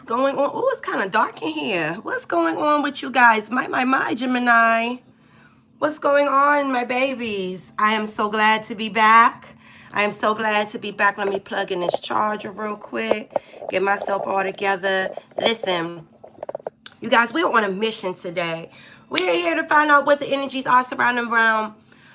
going on? Oh, it's kind of dark in here. What's going on with you guys? My, Gemini. What's going on, my babies? I am so glad to be back. I am so glad to be back. Let me plug in this charger real quick. Get myself all together. Listen, you guys, we're on a mission today. We're here to find out what the energies are surrounding around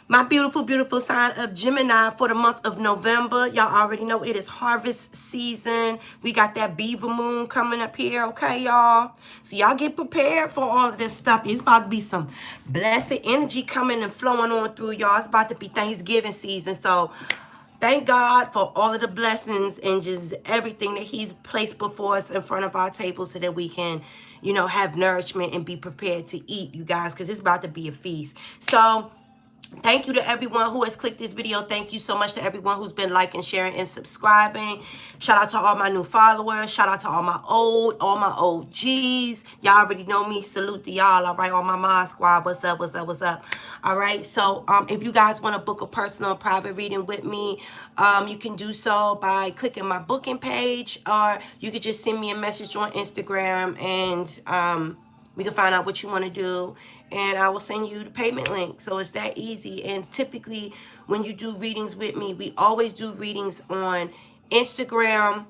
my beautiful, beautiful sign of Gemini for the month of November. Y'all already know it is harvest season. We got that beaver moon coming up here, okay, y'all? So y'all get prepared for all of this stuff. It's about to be some blessed energy coming and flowing on through, y'all. It's about to be Thanksgiving season, so thank God for all of the blessings and just everything that he's placed before us in front of our table so that we can, you know, have nourishment and be prepared to eat, you guys, because it's about to be a feast. So thank you to everyone who has clicked this video. Thank you so much to everyone who's been liking, sharing, and subscribing. Shout out to all my new followers. Shout out to all my OGs. Y'all already know me. Salute to y'all. All right, all my mod squad. What's up, what's up, what's up? All right, so if you guys want to book a personal private reading with me, you can do so by clicking my booking page, or you could just send me a message on Instagram, and we can find out what you want to do, and I will send you the payment link. So it's that easy. And typically when you do readings with me, we always do readings on Instagram,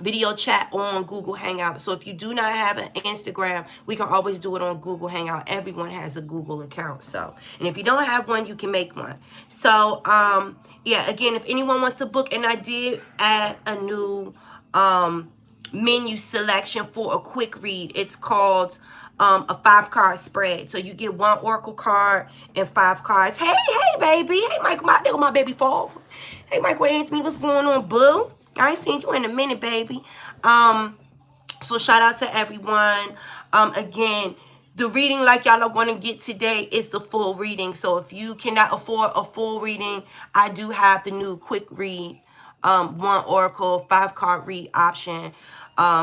video chat on Google Hangout. So if you do not have an Instagram, we can always do it on Google Hangout. Everyone has a Google account. So, and if you don't have one, you can make one. So yeah, again, if anyone wants to book, and I did add a new menu selection for a quick read. It's called a 5-card spread. So you get 1 oracle card and 5 cards. Hey baby. Hey Michael, my baby fall. Hey Michael Anthony, what's going on, boo? I ain't seen you in a minute, baby. So shout out to everyone. Again, the reading like y'all are going to get today is the full reading. So if you cannot afford a full reading, I do have the new quick read, 1 oracle, 5-card read option.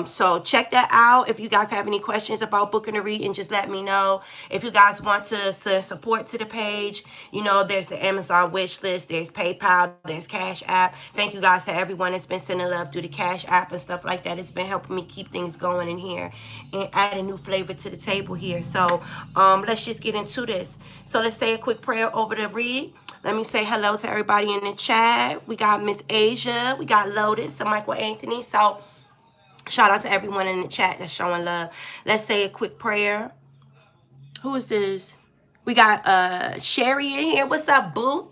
So check that out. If you guys have any questions about booking a reading, just let me know. If you guys want to support to the page, you know, there's the Amazon wish list, there's PayPal, there's Cash App. Thank you guys to everyone that's been sending love through the Cash App and stuff like that. It's been helping me keep things going in here and add a new flavor to the table here. So let's just get into this. So let's say a quick prayer over the read. Let me say hello to everybody in the chat. We got Miss Asia, we got Lotus, and Michael Anthony. So shout out to everyone in the chat that's showing love. Let's say a quick prayer. Who is this? We got Sherry in here. What's up, boo?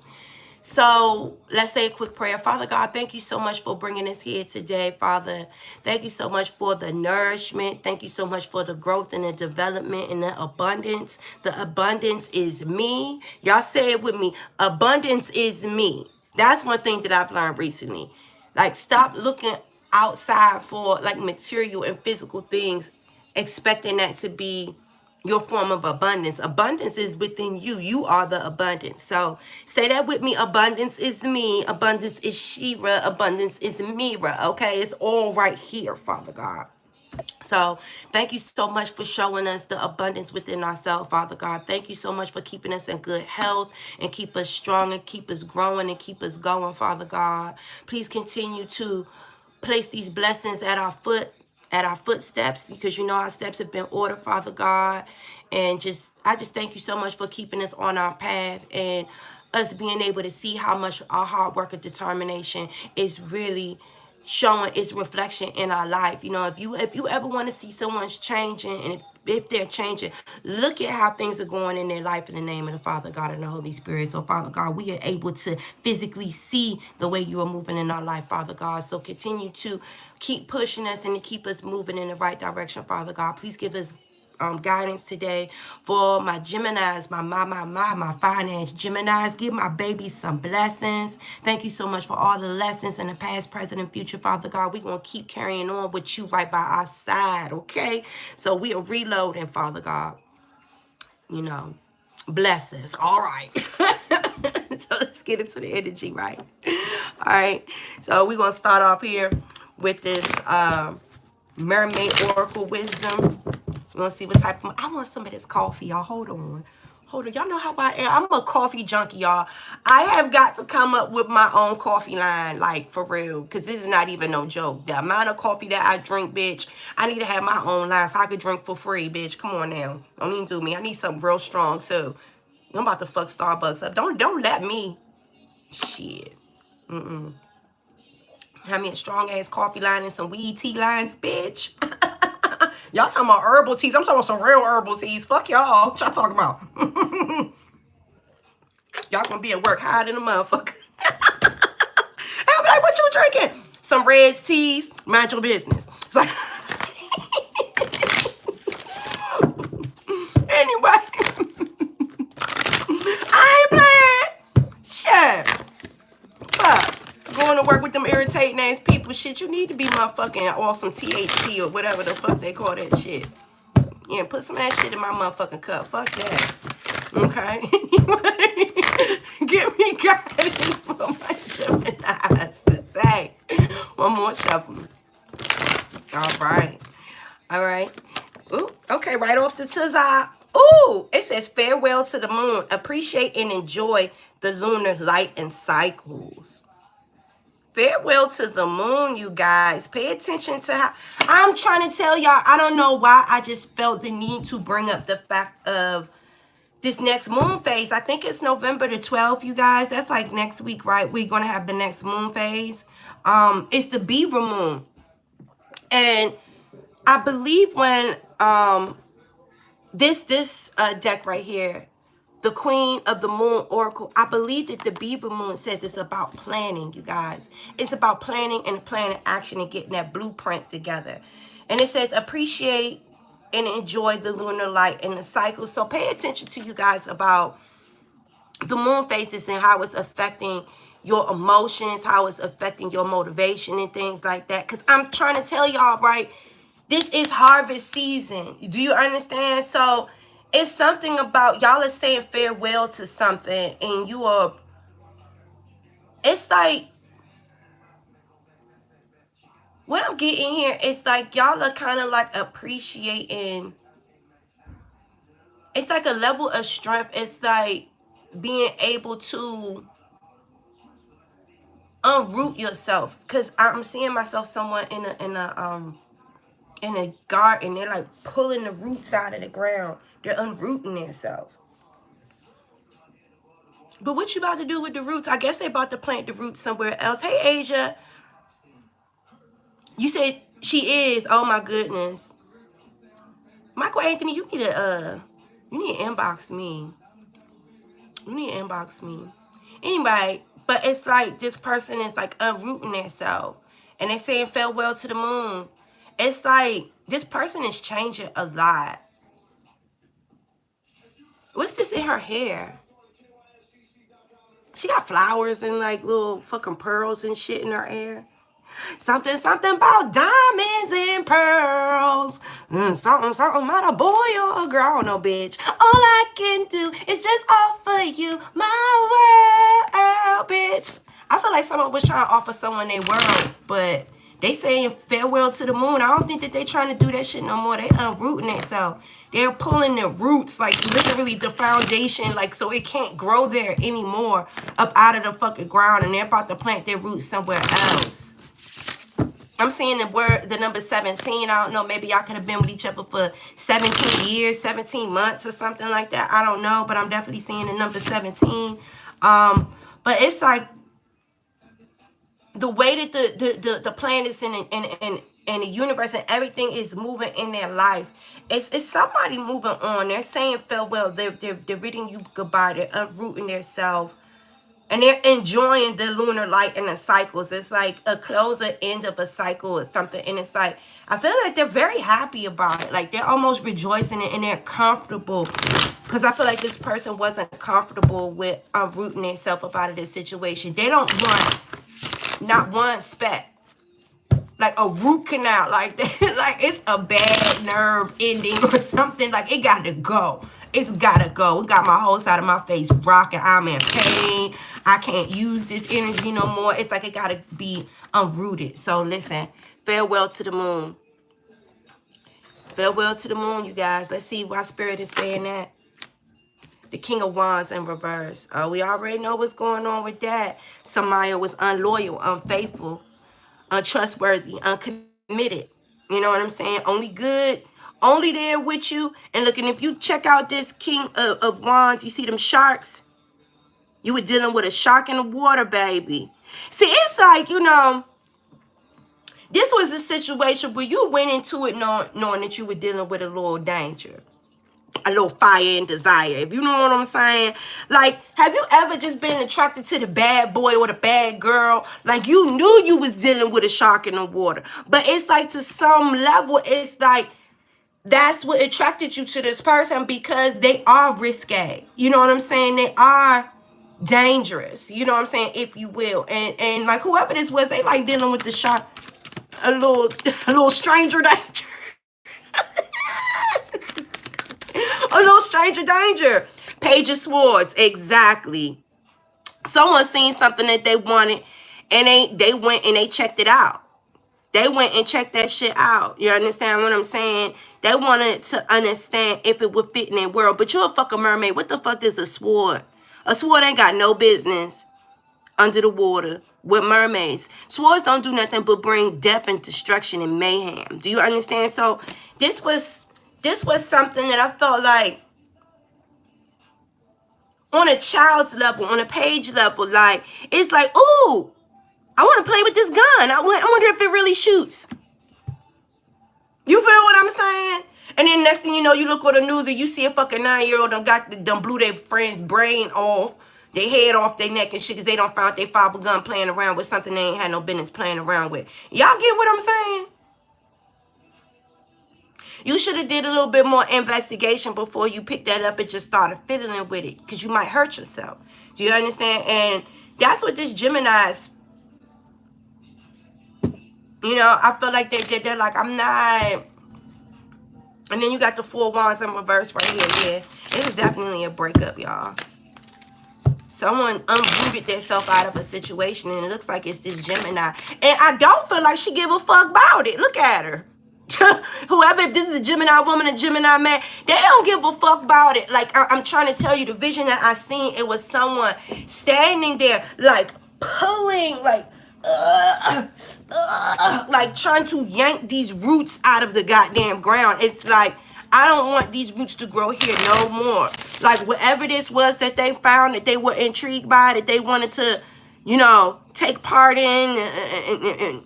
So let's say a quick prayer. Father God, thank you so much for bringing us here today, Father. Thank you so much for the nourishment. Thank you so much for the growth and the development and the abundance. The abundance is me. Y'all say it with me. Abundance is me. That's one thing that I've learned recently. Like, stop looking outside for like material and physical things, expecting that to be your form of abundance. Abundance is within you. You are the abundance. So say that with me. Abundance is me. Abundance is Shira. Abundance is Mira. Okay, it's all right here, Father God. So thank you so much for showing us the abundance within ourselves, Father God. Thank you so much for keeping us in good health and keep us strong and keep us growing and keep us going, Father God. Please continue to place these blessings at our footsteps, because you know our steps have been ordered, Father God. And I just thank you so much for keeping us on our path and us being able to see how much our hard work and determination is really showing its reflection in our life. You know, if you ever want to see someone's changing, and if they're changing, look at how things are going in their life in the name of the Father, God, and the Holy Spirit. So, Father God, we are able to physically see the way you are moving in our life, Father God. So continue to keep pushing us and to keep us moving in the right direction, Father God. Please give us guidance today for my Geminis, my finance Geminis. Give my babies some blessings. Thank you so much for all the lessons in the past, present, and future, Father God. We're going to keep carrying on with you right by our side, okay? So we are reloading, Father God. You know, bless us. All right. So let's get into the energy, right? All right. So we're going to start off here with this Mermaid Oracle Wisdom. You want to see what type of... I want some of this coffee, y'all. Hold on. Hold on, y'all know how I am. I'm a coffee junkie, y'all. I have got to come up with my own coffee line, like, for real. Because this is not even no joke. The amount of coffee that I drink, bitch, I need to have my own line so I could drink for free, bitch. Come on now. Don't even do me. I need something real strong, too. I'm about to fuck Starbucks up. Don't let me. Shit. Have me a strong-ass coffee line and some weed tea lines, bitch. Y'all talking about herbal teas. I'm talking about some real herbal teas. Fuck y'all. What y'all talking about? Y'all gonna be at work hiding a motherfucker. I'll be like, what you drinking? Some Reddz teas. Mind your business. It's like, anyway. I ain't playing. Shit. Fuck. Going to work with them irritating ass people. Shit, you need to be motherfucking awesome THC or whatever the fuck they call that shit. Yeah, put some of that shit in my motherfucking cup. Fuck that. Okay? Give me guidance for my Geminis today. One more shuffle. All right. All right. Ooh, okay, right off the tizzy. Ooh, it says farewell to the moon. Appreciate and enjoy the lunar light and cycles. Farewell to the moon, you guys. Pay attention to how I'm trying to tell y'all. I don't know why I just felt the need to bring up the fact of this next moon phase. I think it's November the 12th, you guys. That's like next week, right? We're gonna have the next moon phase. It's the Beaver moon. And I believe when this deck right here, the Queen of the Moon Oracle, I believe that the Beaver Moon says it's about planning, you guys. It's about planning and planning action and getting that blueprint together. And it says appreciate and enjoy the lunar light and the cycle. So pay attention to you guys about the moon phases and how it's affecting your emotions, how it's affecting your motivation and things like that. Because I'm trying to tell y'all, right, this is harvest season. Do you understand? So it's something about y'all are saying farewell to something and you are, it's like, what I'm getting here, it's like y'all are kind of like appreciating, it's like a level of strength. It's like being able to unroot yourself. Because I'm seeing myself someone in a garden. They're like pulling the roots out of the ground. They're unrooting themselves. But what you about to do with the roots? I guess they about to plant the roots somewhere else. Hey, Asia. You said she is. Oh, my goodness. Michael Anthony, you need to inbox me. You need to inbox me. Anyway, but it's like this person is like unrooting themselves. And they're saying farewell to the moon. It's like this person is changing a lot. What's this in her hair? She got flowers and like little fucking pearls and shit in her hair. Something about diamonds and pearls. Something about a boy or a girl. I don't know, bitch. All I can do is just offer you my world, bitch. I feel like someone was trying to offer someone their world, but they saying farewell to the moon. I don't think that they trying to do that shit no more. They unrooting themselves. They're pulling their roots, like literally the foundation, like so it can't grow there anymore up out of the fucking ground, and they're about to plant their roots somewhere else. I'm seeing the number 17. I don't know. Maybe y'all could have been with each other for 17 years, 17 months or something like that. I don't know, but I'm definitely seeing the number 17. But it's like the way that the planets and the universe and everything is moving in their life. It's somebody moving on. They're saying farewell. They're bidding you goodbye. They're unrooting themselves. And they're enjoying the lunar light and the cycles. It's like a close or end of a cycle or something. And it's like, I feel like they're very happy about it. Like they're almost rejoicing and they're comfortable. Because I feel like this person wasn't comfortable with unrooting themselves up out of this situation. They don't want not one speck. Like a root canal. Like that. Like it's a bad nerve ending or something. Like it got to go. It's gotta go. It got my whole side of my face rocking. I'm in pain. I can't use this energy no more. It's like it gotta be unrooted. So listen, farewell to the moon. Farewell to the moon, you guys. Let's see why Spirit is saying that. The King of Wands in reverse. We already know what's going on with that. Samaya was unloyal, unfaithful, untrustworthy, uncommitted. You know what I'm saying? Only good, only there with you. And look, and if you check out this King of Wands, you see them sharks? You were dealing with a shark in the water, baby. See, it's like, you know, this was a situation where you went into it knowing that you were dealing with a little danger. A little fire and desire, if you know what I'm saying. Like, have you ever just been attracted to the bad boy or the bad girl? Like, you knew you was dealing with a shark in the water. But it's like, to some level, it's like, that's what attracted you to this person, because they are risque. You know what I'm saying? They are dangerous. You know what I'm saying? If you will. And like, whoever this was, they like dealing with the shark. A little stranger danger. A little stranger danger. Page of Swords, exactly. Someone seen something that they wanted, and they went and they checked it out. They went and checked that shit out. You understand what I'm saying? They wanted to understand if it would fit in their world. But you're a fucking mermaid. What the fuck is a sword? A sword ain't got no business under the water with mermaids. Swords don't do nothing but bring death and destruction and mayhem. Do you understand? So this was something that I felt like, on a child's level, on a page level, like, it's like, ooh, I want to play with this gun. I wonder if it really shoots. You feel what I'm saying? And then next thing you know, you look on the news and you see a fucking 9-year-old done blew their friend's brain off, their head off their neck and shit, because they don't found their father gun playing around with something they ain't had no business playing around with. Y'all get what I'm saying? You should have did a little bit more investigation before you picked that up and just started fiddling with it, because you might hurt yourself. Do you understand? And that's what this Gemini's, you know, I feel like they're like, I'm not. And then you got the 4 Wands in reverse right here. Yeah, it was definitely a breakup, y'all. Someone unrooted themselves out of a situation, and it looks like it's this Gemini. And I don't feel like she give a fuck about it. Look at her. Whoever, if this is a Gemini woman, a Gemini man, they don't give a fuck about it. Like, I'm trying to tell you, the vision that I seen, it was someone standing there, like, pulling, like trying to yank these roots out of the goddamn ground. It's like, I don't want these roots to grow here no more. Like, whatever this was that they found, that they were intrigued by, that they wanted to, you know, take part in, and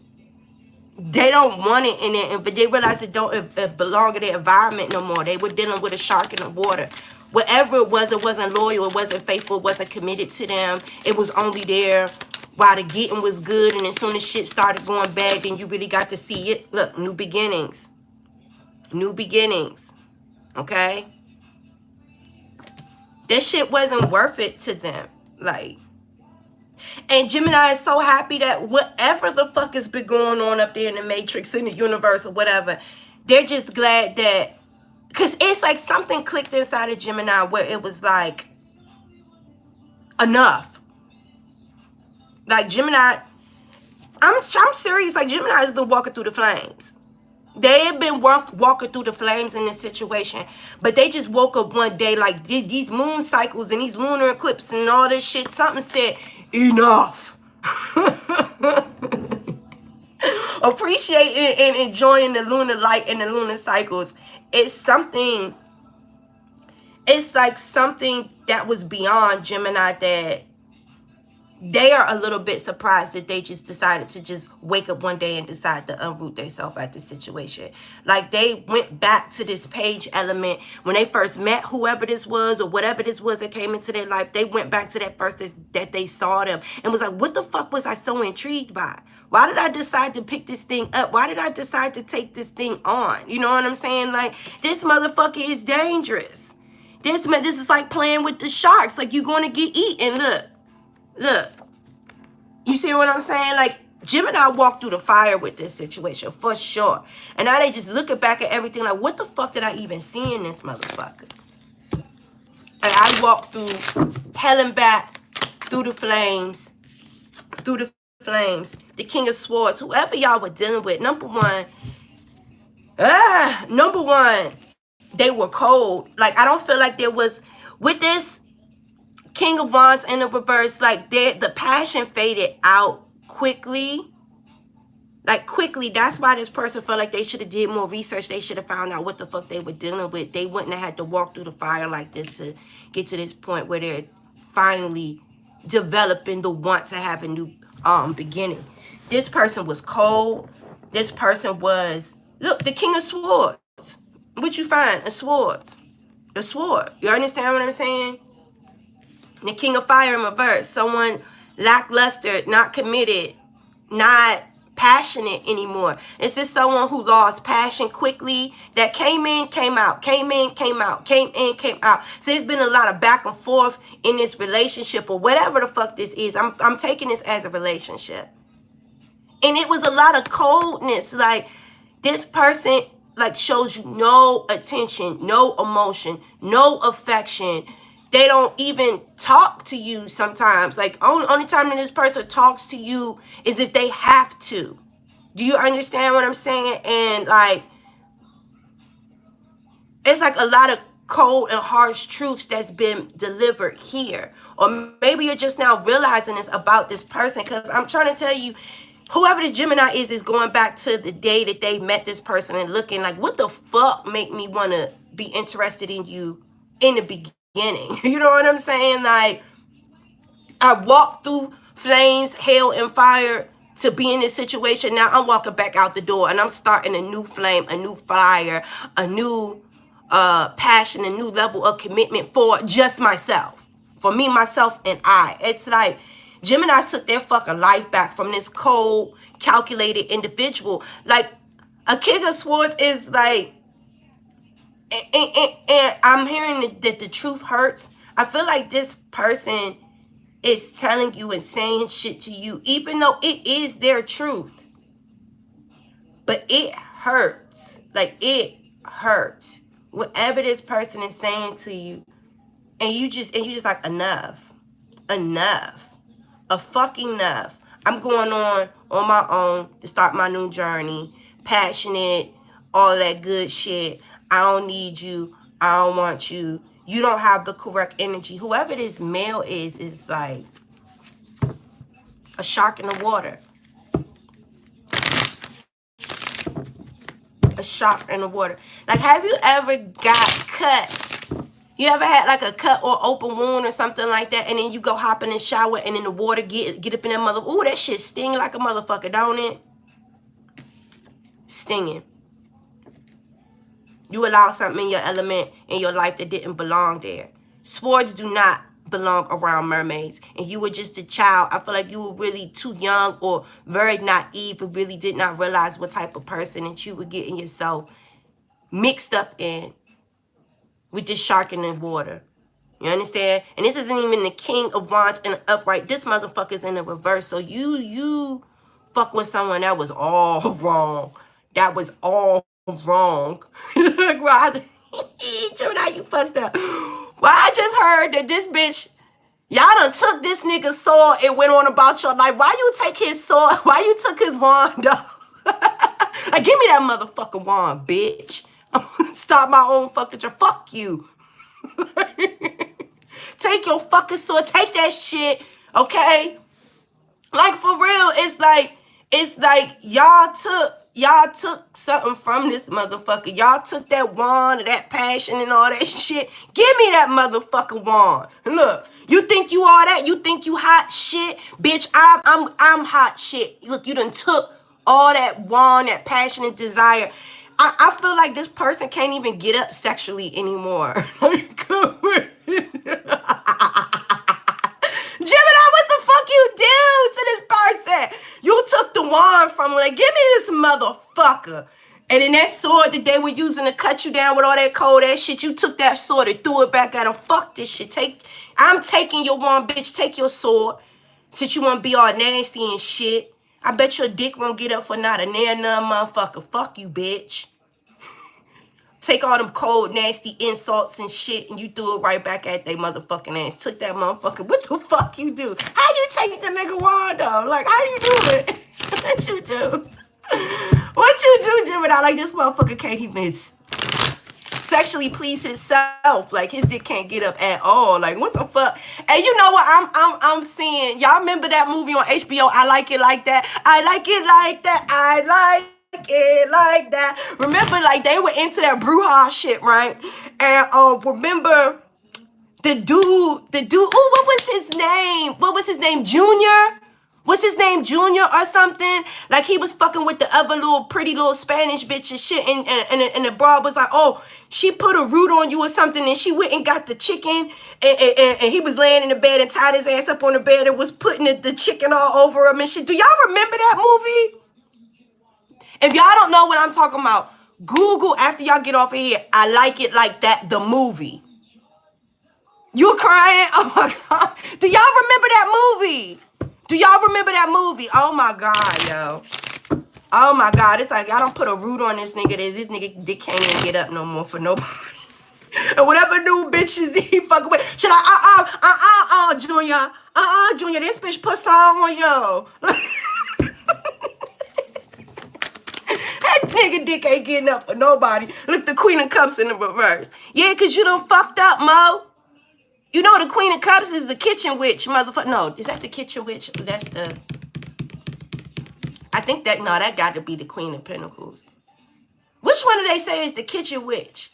they don't want it in it, but they realize it don't belong in their environment no more. They were dealing with a shark in the water. Whatever it wasn't loyal, it wasn't faithful, it wasn't committed to them. It was only there while the getting was good, and as soon as shit started going bad, then you really got to see it. Look, new beginnings. New beginnings. Okay? This shit wasn't worth it to them. Like, and Gemini is so happy that whatever the fuck has been going on up there in the matrix, in the universe, or whatever, they're just glad that, because it's like something clicked inside of Gemini where it was like, enough. Like, Gemini, I'm serious, like, Gemini has been walking through the flames. They have been walking through the flames in this situation, but they just woke up one day, like, these moon cycles and these lunar eclipses and all this shit, something said, enough. Appreciating and enjoying the lunar light and the lunar cycles. It's something, it's like something that was beyond Gemini, that they are a little bit surprised that they just decided to just wake up one day and decide to unroot themselves at this situation. Like, they went back to this page element when they first met whoever this was or whatever this was that came into their life. They went back to that first that they saw them and was like, what the fuck was I so intrigued by? Why did I decide to pick this thing up? Why did I decide to take this thing on? You know what I'm saying? Like, this motherfucker is dangerous. This is like playing with the sharks. Like, you're going to get eaten. Look, you see what I'm saying? Like, Gemini walked through the fire with this situation, for sure. And now they just looking back at everything like, what the fuck did I even see in this motherfucker? And I walked through hell and back, through the flames, the King of Swords, whoever y'all were dealing with, number one, they were cold. Like, I don't feel like there was, With this King of Wands in the reverse, like the passion faded out quickly. Like quickly, that's why this person felt like they should have did more research. They should have found out what the fuck they were dealing with. They wouldn't have had to walk through the fire like this to get to this point where they're finally developing the want to have a new beginning. This person was cold. This person was, look, the King of Swords. What you find? A swords. A sword. You understand what I'm saying? The King of Fire in reverse. Someone lackluster, not committed, not passionate anymore. Is this someone who lost passion quickly, that came in, came out, came in, came out, came in, came out? So there's been a lot of back and forth in this relationship, or whatever the fuck this is. I'm taking this as a relationship. And it was a lot of coldness. Like, this person, like, shows you no attention, no emotion, no affection. They don't even talk to you sometimes. Like, only time that this person talks to you is if they have to. Do you understand what I'm saying? And, like, it's like a lot of cold and harsh truths that's been delivered here. Or maybe you're just now realizing this about this person. Because I'm trying to tell you, whoever the Gemini is going back to the day that they met this person and looking like, what the fuck make me want to be interested in you in the beginning? You know what I'm saying? Like, I walked through flames, hell, and fire to be in this situation. Now I'm walking back out the door and I'm starting a new flame, a new fire, a new passion, a new level of commitment for just myself. For me, myself, and I. It's like Gemini took their fucking life back from this cold, calculated individual. Like, a King of Swords is like, and I'm hearing that the truth hurts. I feel like this person is telling you and saying shit to you, even though it is their truth. But it hurts. Like, it hurts. Whatever this person is saying to you, and you just like, enough. Enough. A fucking enough. I'm going on my own to start my new journey. Passionate, all of that good shit. I don't need you. I don't want you. You don't have the correct energy. Whoever this male is like a shark in the water. A shark in the water. Like, have you ever got cut? You ever had like a cut or open wound or something like that, and then you go hop in the shower and then the water get up in that mother. Ooh, that shit sting like a motherfucker, don't it? Stinging. You allow something in your element, in your life, that didn't belong there. Swords do not belong around mermaids. And you were just a child. I feel like you were really too young or very naive and really did not realize what type of person that you were getting yourself mixed up in with this shark in the water. You understand? And this isn't even the King of Wands in the upright. This motherfucker's in the reverse. So you fuck with someone that was all wrong. That was all wrong. Look, Gemini, you fucked up. Well, I just heard that this bitch, y'all done took this nigga's sword and went on about your life. Why you take his sword? Why you took his wand, though? Like, give me that motherfucking wand, bitch. I'm gonna start my own fucking job. Fuck you. Take your fucking sword. Take that shit, okay? Like, for real, it's like y'all took something from this motherfucker. Y'all took that wand or that passion and all that shit. Give me that motherfucking wand. Look, you think you all that? You think you hot shit? Bitch, I'm hot shit. Look, you done took all that wand, that passion and desire. I feel like this person can't even get up sexually anymore. Gemini, what the fuck you do to this person? You took the wand from him. Like, give me this motherfucker. And then that sword that they were using to cut you down with all that cold ass shit, you took that sword and threw it back at him. Fuck this shit. I'm taking your wand, bitch. Take your sword. Since you want to be all nasty and shit. I bet your dick won't get up for not a none motherfucker. Fuck you, bitch. Take all them cold, nasty insults and shit, and you threw it right back at they motherfucking ass. Took that motherfucker. What the fuck you do? How you take the nigga wand, though? Like, how you do it? What you do? What you do, Gemini? Like, this motherfucker can't even say sexually please himself. Like his dick can't get up at all. Like what the fuck? And you know what I'm seeing? Y'all remember that movie on HBO? I Like It Like That. I like it like that. I like it like that. Remember, like they were into that brouhaha shit, right? And remember the dude. Oh, what was his name? What was his name? Junior. What's his name, Junior or something? Like he was fucking with the other little pretty little Spanish bitch and shit. And the broad was like, oh, she put a root on you or something. And she went and got the chicken. And he was laying in the bed and tied his ass up on the bed and was putting the chicken all over him and shit. Do y'all remember that movie? If y'all don't know what I'm talking about, Google after y'all get off of here, I Like It Like That, the movie. You crying? Oh my God. Do y'all remember that movie? Do y'all remember that movie? Oh my God, yo. Oh my God. It's like y'all don't put a root on this nigga. This nigga dick can't even get up no more for nobody. And whatever new bitches he fucking with. Should I, Junior. Junior, this bitch put some on you. That nigga dick ain't getting up for nobody. Look, the Queen of Cups in the reverse. Yeah, because you done fucked up, Mo. You know the Queen of Cups is the kitchen witch, motherfucker. No, is that the kitchen witch? That's the... I think that... No, that got to be the Queen of Pentacles. Which one do they say is the kitchen witch?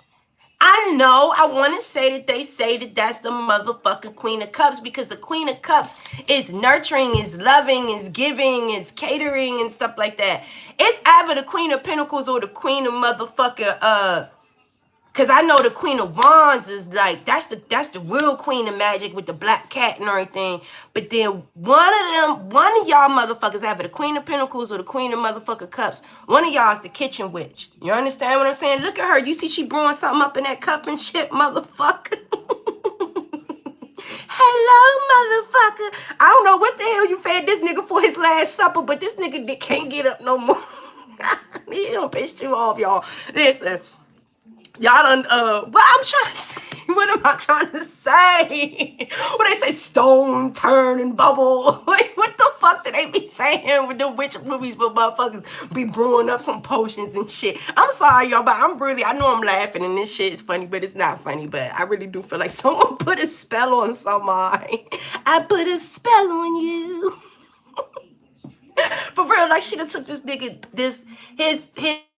I know. I want to say that they say that that's the motherfucking Queen of Cups because the Queen of Cups is nurturing, is loving, is giving, is catering and stuff like that. It's either the Queen of Pentacles or the Queen of motherfucking... Cause I know the Queen of Wands is like that's the real Queen of Magic with the black cat and everything. But then one of y'all motherfuckers, either the Queen of Pentacles or the Queen of motherfucking Cups. One of y'all is the kitchen witch. You understand what I'm saying? Look at her. You see she brewing something up in that cup and shit, motherfucker. Hello, motherfucker. I don't know what the hell you fed this nigga for his last supper, but this nigga can't get up no more. He done pissed you off, y'all. Listen. Y'all done, what I'm trying to say, what am I trying to say? What they say, stone, turn, and bubble. Like, what the fuck do they be saying with the witch movies where motherfuckers be brewing up some potions and shit? I'm sorry, y'all, but I know I'm laughing and this shit is funny, but it's not funny, but I really do feel like someone put a spell on somebody. I put a spell on you. For real, like, she done took this nigga,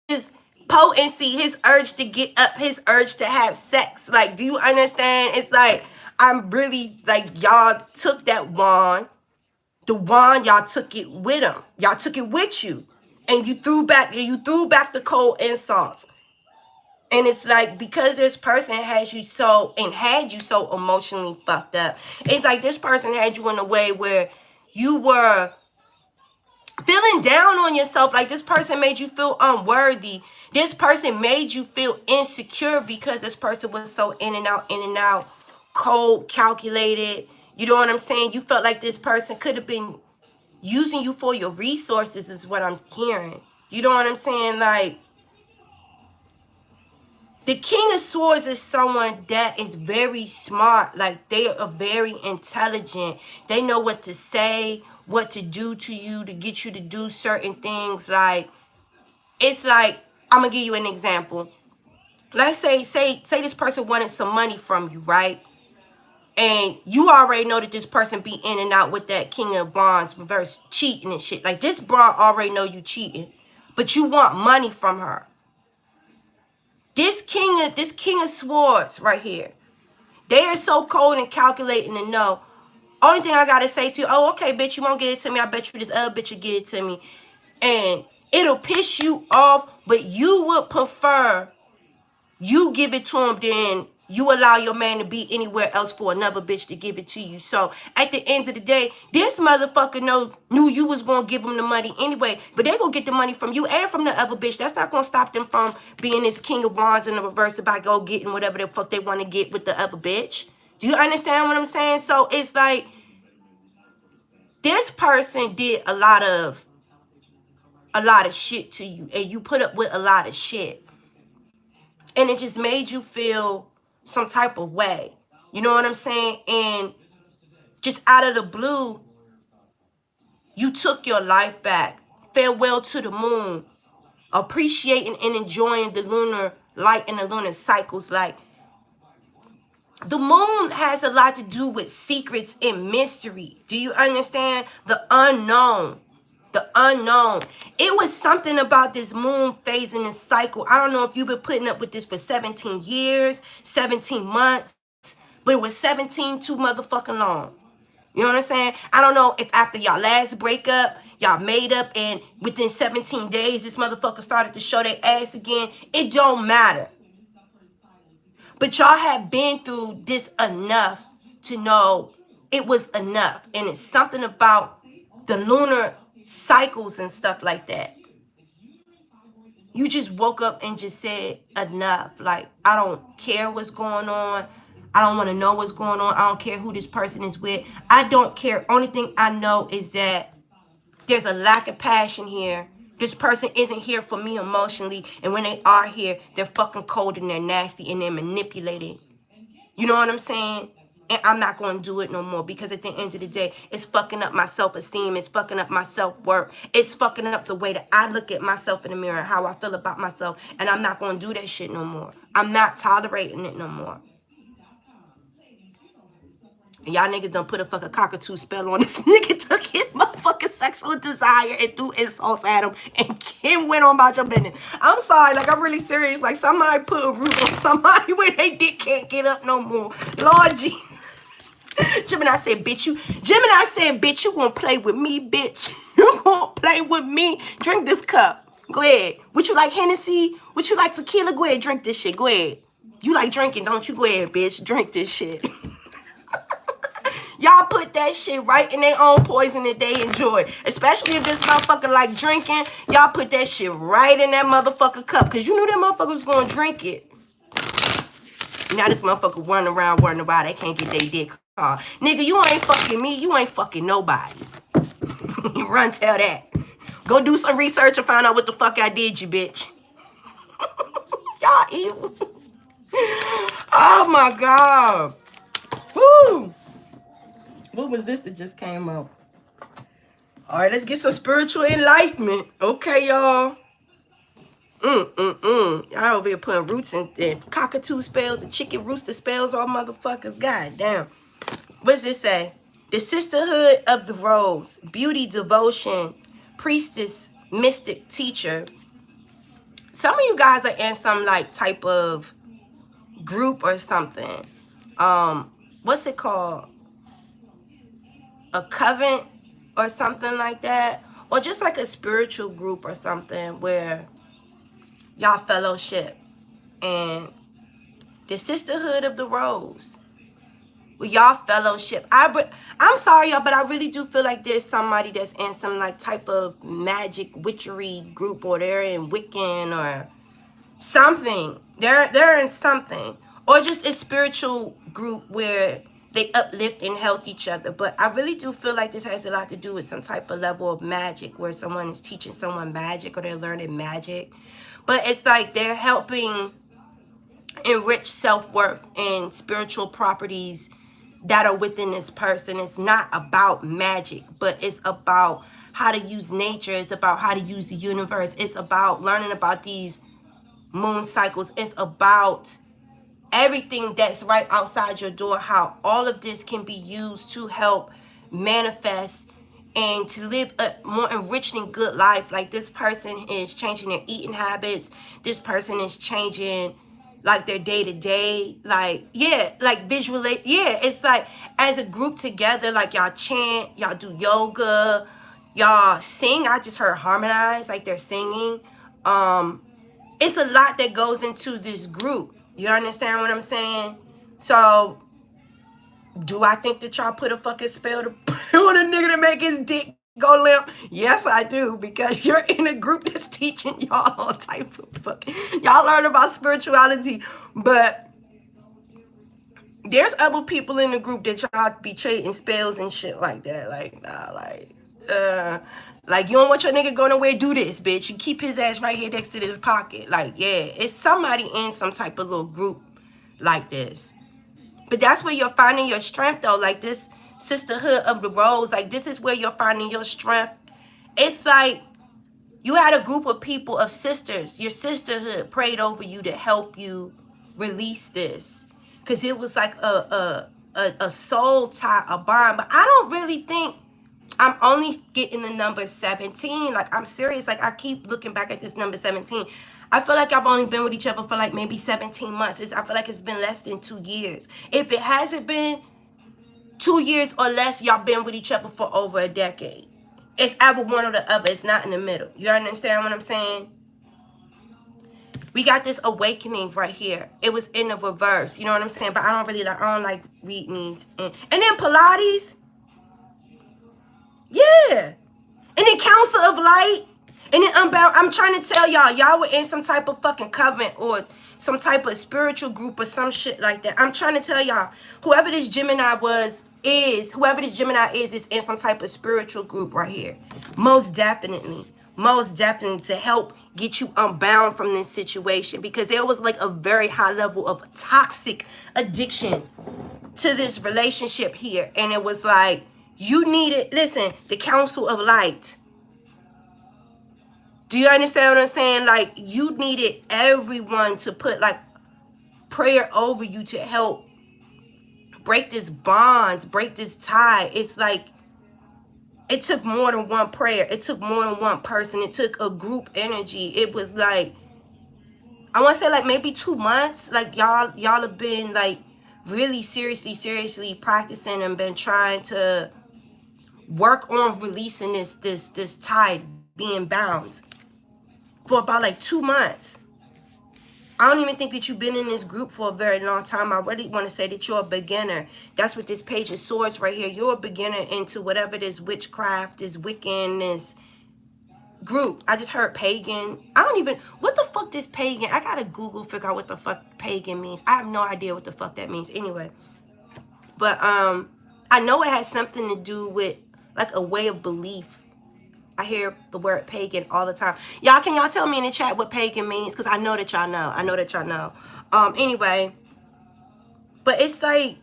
his potency, his urge to get up, his urge to have sex. Like, do you understand? It's like, I'm really, like, y'all took that wand. The wand, y'all took it with him. Y'all took it with you. And you threw back the cold insults. And it's like, because this person had you so emotionally fucked up. It's like this person had you in a way where you were feeling down on yourself. Like this person made you feel unworthy. This person made you feel insecure because this person was so in and out, cold, calculated. You know what I'm saying? You felt like this person could have been using you for your resources is what I'm hearing. You know what I'm saying? Like, the King of Swords is someone that is very smart. Like, they are very intelligent. They know what to say, what to do to you to get you to do certain things. Like, it's like, I'm going to give you an example. Like, say this person wanted some money from you, right? And you already know that this person be in and out with that King of Wands reverse cheating and shit. Like, this broad already know you cheating, but you want money from her. This King of Swords right here, they are so cold and calculating to know. Only thing I gotta say to you, oh, okay, bitch, you won't get it to me. I bet you this other bitch will get it to me. And it'll piss you off, but you would prefer you give it to him than you allow your man to be anywhere else for another bitch to give it to you. So at the end of the day, this motherfucker knew you was going to give him the money anyway, but they going to get the money from you and from the other bitch. That's not going to stop them from being this King of Wands in the reverse about go getting whatever the fuck they want to get with the other bitch. Do you understand what I'm saying? So it's like, this person did a lot of shit to you, and you put up with a lot of shit. And it just made you feel some type of way. You know what I'm saying? And just out of the blue, you took your life back. Farewell to the moon. Appreciating and enjoying the lunar light in the lunar cycles. Like, the moon has a lot to do with secrets and mystery. Do you understand? The unknown. The unknown. It was something about this moon phase in this cycle. I don't know if you've been putting up with this for 17 years, 17 months, but it was 17 too motherfucking long. You know what I'm saying? I don't know if after y'all last breakup, y'all made up and within 17 days, this motherfucker started to show their ass again. It don't matter. But y'all have been through this enough to know it was enough. And it's something about the lunar cycles and stuff like that. You just woke up and just said enough. Like, I don't care what's going on. I don't want to know what's going on. I don't care who this person is with. I don't care. Only thing I know is that there's a lack of passion here. This person isn't here for me emotionally. And when they are here, they're fucking cold and they're nasty and they're manipulating. You know what I'm saying? And I'm not going to do it no more, because at the end of the day, it's fucking up my self-esteem. It's fucking up my self-worth. It's fucking up the way that I look at myself in the mirror, how I feel about myself. And I'm not going to do that shit no more. I'm not tolerating it no more. And y'all niggas done put a fucking cockatoo spell on this nigga, took his motherfucking sexual desire and threw insults at him, and Kim went on about your business. I'm sorry, like, I'm really serious. Like, somebody put a root on somebody where they dick can't get up no more. Lord Jesus. Gemini said, bitch, you gonna play with me, bitch. You gonna play with me. Drink this cup. Go ahead. Would you like Hennessy? Would you like tequila? Go ahead, drink this shit. Go ahead. You like drinking, don't you? Go ahead, bitch. Drink this shit. Y'all put that shit right in their own poison that they enjoy. Especially if this motherfucker like drinking. Y'all put that shit right in that motherfucker cup. Because you knew that motherfucker was going to drink it. Now this motherfucker running around wondering why they can't get their dick hard. Nigga, you ain't fucking me. You ain't fucking nobody. Run tell that. Go do some research and find out what the fuck I did, you bitch. Y'all evil. Oh my God. Woo. What was this that just came out? All right, let's get some spiritual enlightenment. Okay, y'all. Y'all over here putting roots and cockatoo spells and chicken rooster spells on motherfuckers. God damn. What's this say? The sisterhood of the rose. Beauty, devotion, priestess, mystic, teacher. Some of you guys are in some like type of group or something. What's it called? A coven or something like that, or just like a spiritual group or something where y'all fellowship. And the sisterhood of the rose, where y'all fellowship. I'm sorry, y'all, but I really do feel like there's somebody that's in some like type of magic witchery group, or they're in Wiccan or something. They're in something, or just a spiritual group where they uplift and help each other. But I really do feel like this has a lot to do with some type of level of magic, where someone is teaching someone magic, or they're learning magic. But it's like they're helping enrich self-worth and spiritual properties that are within this person. It's not about magic, but it's about how to use nature. It's about how to use the universe. It's about learning about these moon cycles. It's about everything that's right outside your door, how all of this can be used to help manifest and to live a more enriched and good life. Like, this person is changing their eating habits. This person is changing like their day-to-day, like, yeah, like visually, yeah, it's like as a group together, like y'all chant, y'all do yoga, y'all sing. I just heard harmonize, like they're singing. It's a lot that goes into this group. You understand what I'm saying? So, do I think that y'all put a fucking spell to on a nigga to make his dick go limp? Yes, I do, because you're in a group that's teaching y'all all type of fucking... Y'all learn about spirituality, but there's other people in the group that y'all be trading spells and shit like that. Like, nah, like, you don't want your nigga going nowhere, do this, bitch. You keep his ass right here next to this pocket. Like, yeah, it's somebody in some type of little group like this. But that's where you're finding your strength, though. Like, this sisterhood of the rose, like, this is where you're finding your strength. It's like You had a group of people, of sisters. Your sisterhood prayed over you to help you release this. Because it was like a soul tie, a bond. But I don't really think, I'm only getting the number 17. Like, I'm serious. Like, I keep looking back at this number 17. I feel like I've only been with each other for like maybe 17 months. I feel like it's been less than 2 years. If it hasn't been 2 years or less, y'all been with each other for over a decade. It's either one or the other. It's not in the middle. You understand what I'm saying? We got this awakening right here. It was in the reverse. You know what I'm saying? But I don't like reading these. And then Pilates. Yeah. And then Council of Light. And then Unbound. I'm trying to tell y'all were in some type of fucking covenant or some type of spiritual group or some shit like that. I'm trying to tell y'all, whoever this Gemini is in some type of spiritual group right here. Most definitely to help get you unbound from this situation, because there was like a very high level of toxic addiction to this relationship here. And it was like, you needed, listen, the Council of Light. Do you understand what I'm saying? Like, you needed everyone to put like prayer over you to help break this bond, break this tie. It's like, it took more than one prayer. It took more than one person. It took a group energy. It was like, I want to say like maybe 2 months. Like y'all have been like really seriously practicing and been trying to work on releasing this tie, being bound, for about like 2 months. I don't even think that you've been in this group for a very long time. I really want to say that you're a beginner. That's what this Page of Swords right here. You're a beginner into whatever this witchcraft, this Wiccan, this group. I just heard pagan. I don't even, what the fuck this pagan? I gotta Google, figure out what the fuck pagan means. I have no idea what the fuck that means anyway. But I know it has something to do with like a way of belief. I hear the word pagan all the time. Y'all, can y'all tell me in the chat what pagan means? Because I know that y'all know. Anyway. But it's like,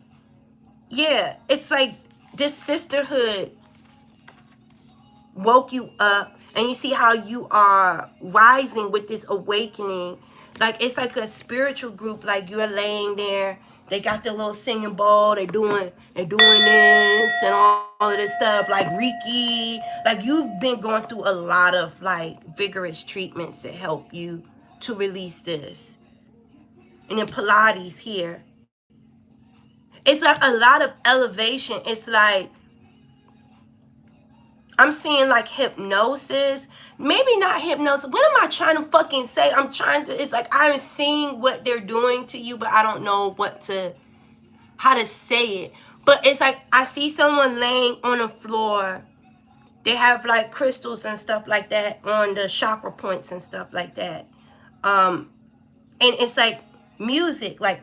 yeah, it's like this sisterhood woke you up. And you see how you are rising with this awakening. Like, it's like a spiritual group. Like, you're laying there. They got their little singing bowl. They're doing this and all of this stuff. Like Reiki. Like, you've been going through a lot of, like, vigorous treatments to help you to release this. And then Pilates here. It's like a lot of elevation. It's like, I'm seeing like hypnosis. Maybe not hypnosis. What am I trying to fucking say? It's like I'm seeing what they're doing to you, but I don't know how to say it. But it's like I see someone laying on the floor. They have like crystals and stuff like that on the chakra points and stuff like that. And it's like music, like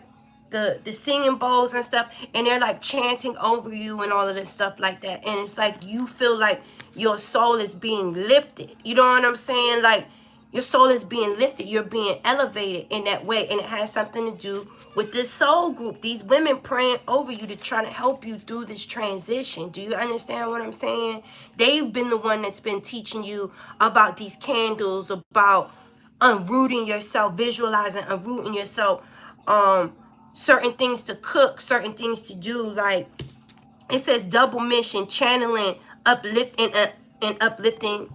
the singing bowls and stuff, and they're like chanting over you and all of this stuff like that. And it's like you feel like your soul is being lifted. You know what I'm saying? Like your soul is being lifted. You're being elevated in that way. And it has something to do with this soul group. These women praying over you to try to help you through this transition. Do you understand what I'm saying? They've been the one that's been teaching you about these candles, about unrooting yourself, visualizing, unrooting yourself, certain things to cook, certain things to do. Like it says double mission, channeling, uplifting and uplifting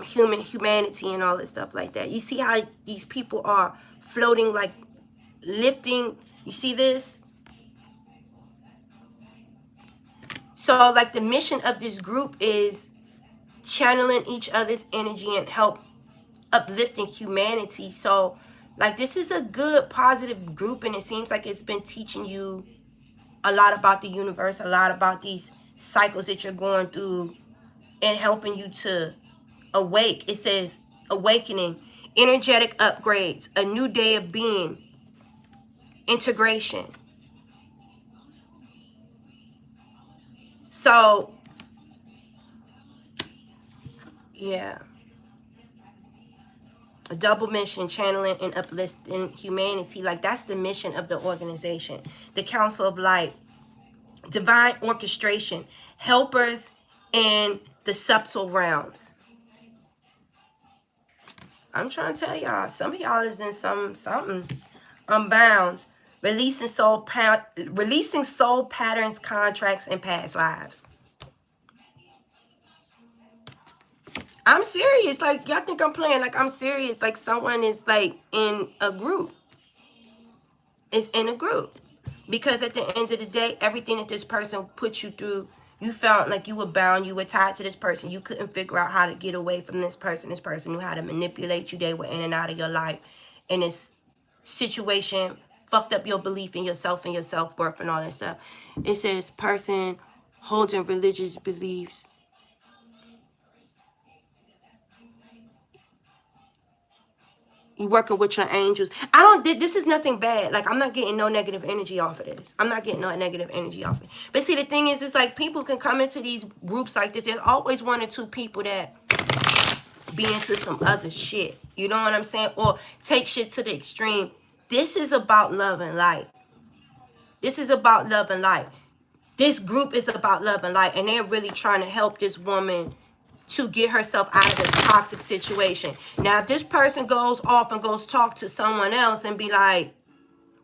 humanity and all this stuff like that. You see how these people are floating, like lifting. You see this? So like the mission of this group is channeling each other's energy and help uplifting humanity. So like this is a good positive group, and it seems like it's been teaching you a lot about the universe, a lot about these cycles that you're going through, and helping you to awake. It says awakening, energetic upgrades, a new day of being, integration. So yeah, a double mission, channeling and uplifting humanity. Like that's the mission of the organization. The Council of Light, divine orchestration, helpers in the subtle realms. I'm trying to tell y'all, some of y'all is in something unbound, releasing soul patterns, contracts, and past lives. I'm serious. Like, y'all think I'm playing. Like, I'm serious. Like, someone is, like, in a group. Is in a group. Because at the end of the day, everything that this person put you through, you felt like you were bound. You were tied to this person. You couldn't figure out how to get away from this person. This person knew how to manipulate you. They were in and out of your life. And this situation fucked up your belief in yourself and your self-worth and all that stuff. It says, person holding religious beliefs. You working with your angels. This is nothing bad. Like, I'm not getting no negative energy off of this. I'm not getting no negative energy off of it. But see, the thing is, it's like people can come into these groups like this. There's always one or two people that be into some other shit. You know what I'm saying? Or take shit to the extreme. This is about love and light. This is about love and light. This group is about love and light. And they're really trying to help this woman to get herself out of this toxic situation. Now, if this person goes off and goes talk to someone else and be like,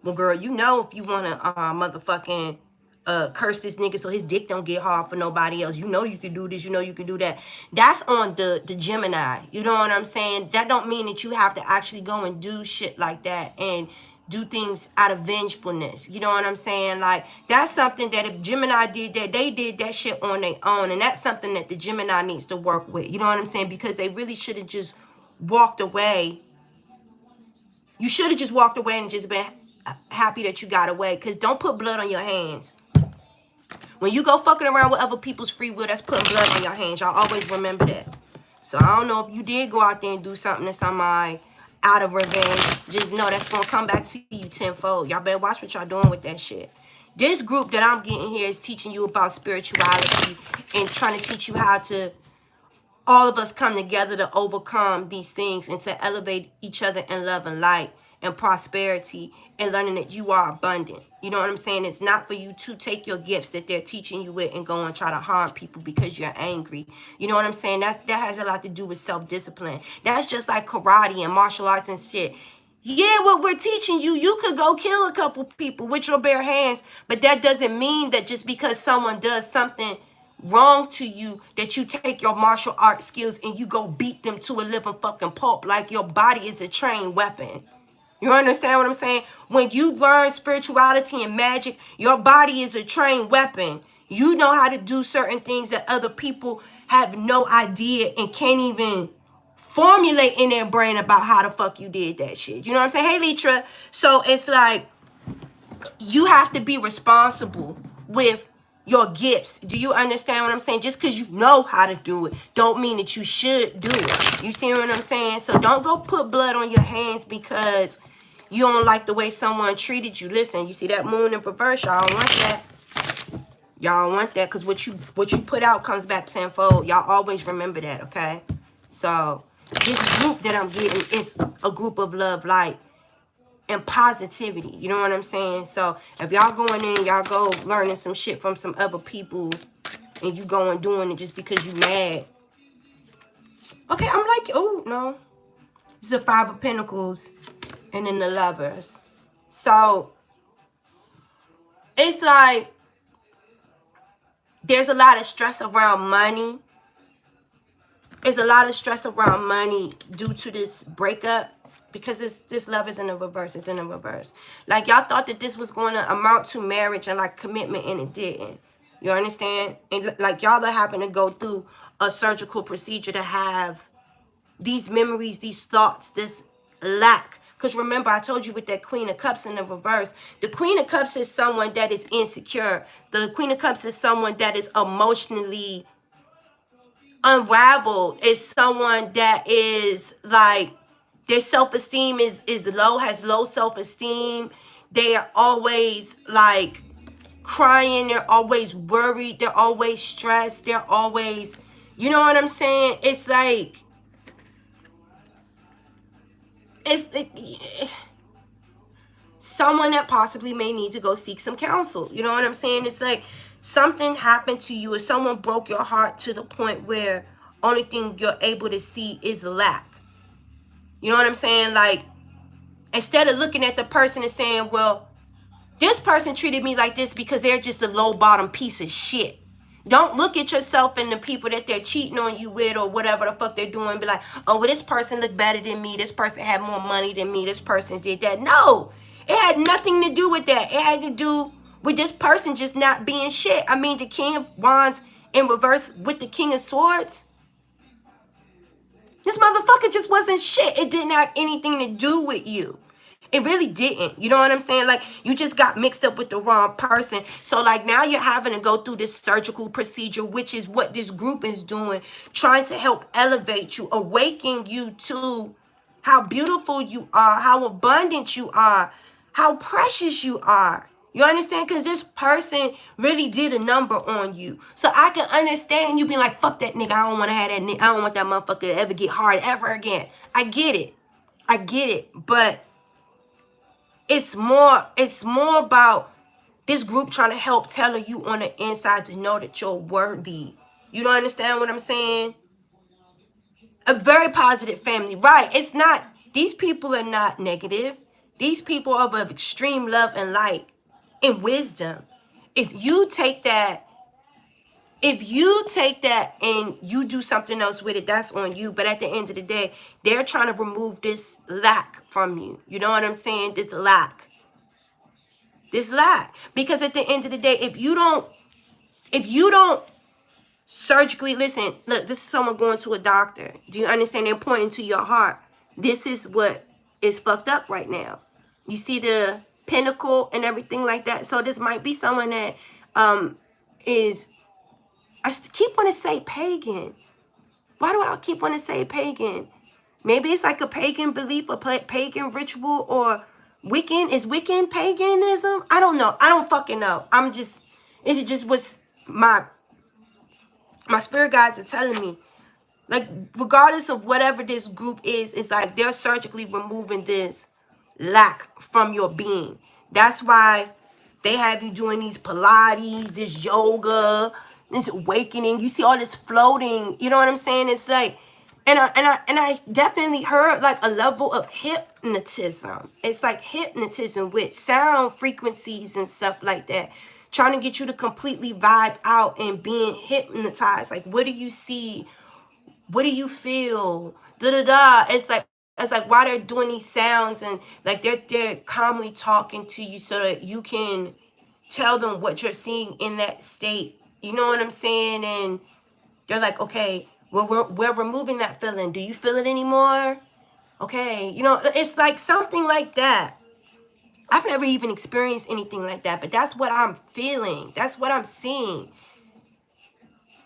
well, girl, you know, if you want to motherfucking curse this nigga so his dick don't get hard for nobody else, you know you can do this, you know you can do that. That's on the Gemini. You know what I'm saying? That don't mean that you have to actually go and do shit like that and do things out of vengefulness. You know what I'm saying? Like, that's something that if Gemini did that, they did that shit on their own. And that's something that the Gemini needs to work with. You know what I'm saying? Because they really should have just walked away. You should have just walked away and just been happy that you got away. Because don't put blood on your hands. When you go fucking around with other people's free will, that's putting blood on your hands. Y'all always remember that. So I don't know if you did go out there and do something to somebody out of revenge. Just know that's going to come back to you tenfold. Y'all better watch what y'all doing with that shit. This group that I'm getting here is teaching you about spirituality and trying to teach you how to, all of us come together to overcome these things and to elevate each other in love and light and prosperity and learning that you are abundant. You know what I'm saying? It's not for you to take your gifts that they're teaching you with and go and try to harm people because you're angry. You know what I'm saying? That has a lot to do with self-discipline. That's just like karate and martial arts and shit. Yeah, what we're teaching you, you could go kill a couple people with your bare hands, but that doesn't mean that just because someone does something wrong to you that you take your martial arts skills and you go beat them to a living fucking pulp. Like, your body is a trained weapon. You understand what I'm saying? When you learn spirituality and magic, your body is a trained weapon. You know how to do certain things that other people have no idea and can't even formulate in their brain about how the fuck you did that shit. You know what I'm saying? Hey, Litra. So it's like, you have to be responsible with your gifts. Do you understand what I'm saying? Just because you know how to do it don't mean that you should do it. You see what I'm saying? So don't go put blood on your hands because you don't like the way someone treated you. Listen, you see that moon in reverse? Y'all want that. Y'all want that because what you put out comes back tenfold. Y'all always remember that, okay? So this group that I'm getting is a group of love, light, and positivity. You know what I'm saying? So if y'all going in, y'all go learning some shit from some other people and you going doing it just because you mad. Okay, I'm like, oh, no. It's the Five of Pentacles and then the Lovers. So it's like there's a lot of stress around money. There's a lot of stress around money due to this breakup. Because this love is in the reverse. It's in the reverse. Like, y'all thought that this was going to amount to marriage and, like, commitment, and it didn't. You understand? And, like, y'all are having to go through a surgical procedure to have these memories, these thoughts, this lack. Because remember, I told you with that Queen of Cups in the reverse, the Queen of Cups is someone that is insecure. The Queen of Cups is someone that is emotionally unraveled. It's someone that is, like, their self-esteem is low, has low self-esteem. They are always, like, crying. They're always worried. They're always stressed. They're always, you know what I'm saying? It's like, someone that possibly may need to go seek some counsel. You know what I'm saying? It's like something happened to you or someone broke your heart to the point where only thing you're able to see is lack. You know what I'm saying? Like, instead of looking at the person and saying, well, this person treated me like this because they're just a low bottom piece of shit. Don't look at yourself and the people that they're cheating on you with or whatever the fuck they're doing and be like, oh, well, this person looked better than me. This person had more money than me. This person did that. No, it had nothing to do with that. It had to do with this person just not being shit. I mean, the King of Wands in reverse with the King of Swords. This motherfucker just wasn't shit. It didn't have anything to do with you. It really didn't. You know what I'm saying? Like, you just got mixed up with the wrong person. So, like, now you're having to go through this surgical procedure, which is what this group is doing, trying to help elevate you, awaken you to how beautiful you are, how abundant you are, how precious you are. You understand? Because this person really did a number on you. So I can understand you being like, fuck that nigga. I don't want to have that nigga. I don't want that motherfucker to ever get hard ever again. I get it. I get it. But it's more about this group trying to help tell you on the inside to know that you're worthy. You don't understand what I'm saying? A very positive family. Right. It's not, these people are not negative. These people are of extreme love and light and wisdom. If you take that and you do something else with it, that's on you. But at the end of the day, they're trying to remove this lack from you. You know what I'm saying? This lack. Because at the end of the day, if you don't surgically, listen, look, this is someone going to a doctor. Do you understand? They're pointing to your heart. This is what is fucked up right now. You see the pinnacle and everything like that. So this might be someone that is, I keep wanting to say pagan. Why do I keep wanting to say pagan? Maybe it's like a pagan belief, a pagan ritual, or Wiccan. Is Wiccan paganism? I don't know. I don't fucking know. It's just what's my spirit guides are telling me. Like, regardless of whatever this group is, it's like they're surgically removing this lack from your being. That's why they have you doing these Pilates, this yoga, this awakening. You see all this floating. You know what I'm saying? It's like, and I definitely heard like a level of hypnotism. It's like hypnotism with sound frequencies and stuff like that, trying to get you to completely vibe out and being hypnotized. Like, what do you see? What do you feel? Da da da. It's like why they're doing these sounds, and like they're calmly talking to you so that you can tell them what you're seeing in that state. You know what I'm saying? And they're like, okay, well, we're removing that feeling. Do you feel it anymore? Okay, you know, it's like something like that. I've never even experienced anything like that, but that's what I'm feeling. That's what I'm seeing.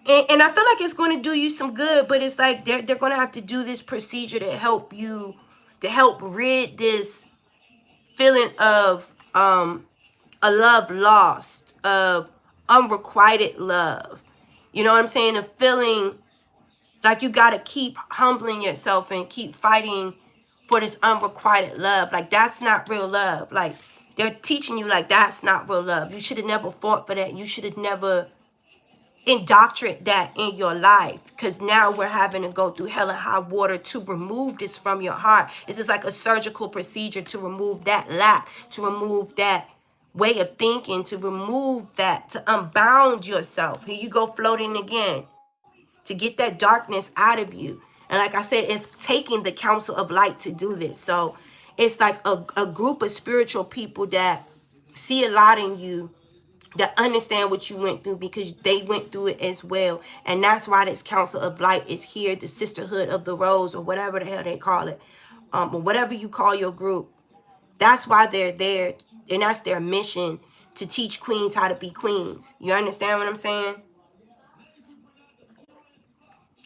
And I feel like it's going to do you some good, but it's like they're going to have to do this procedure to help you, to help rid this feeling of a love lost, of unrequited love. You know what I'm saying? A feeling like you got to keep humbling yourself and keep fighting for this unrequited love. Like, that's not real love. Like, they're teaching you like that's not real love. You should have never fought for that. You should have never indoctrinate that in your life, because now we're having to go through hell and high water to remove this from your heart. This is like a surgical procedure to remove that lack, to remove that way of thinking, to remove that, to unbound yourself. Here you go floating again, to get that darkness out of you. And like I said, it's taking the counsel of light to do this. So it's like a group of spiritual people that see a lot in you, that understand what you went through, because they went through it as well. And that's why this council of light is here, the sisterhood of the rose, or whatever the hell they call it, or whatever you call your group. That's why they're there, and that's their mission, to teach queens how to be queens. You understand what I'm saying?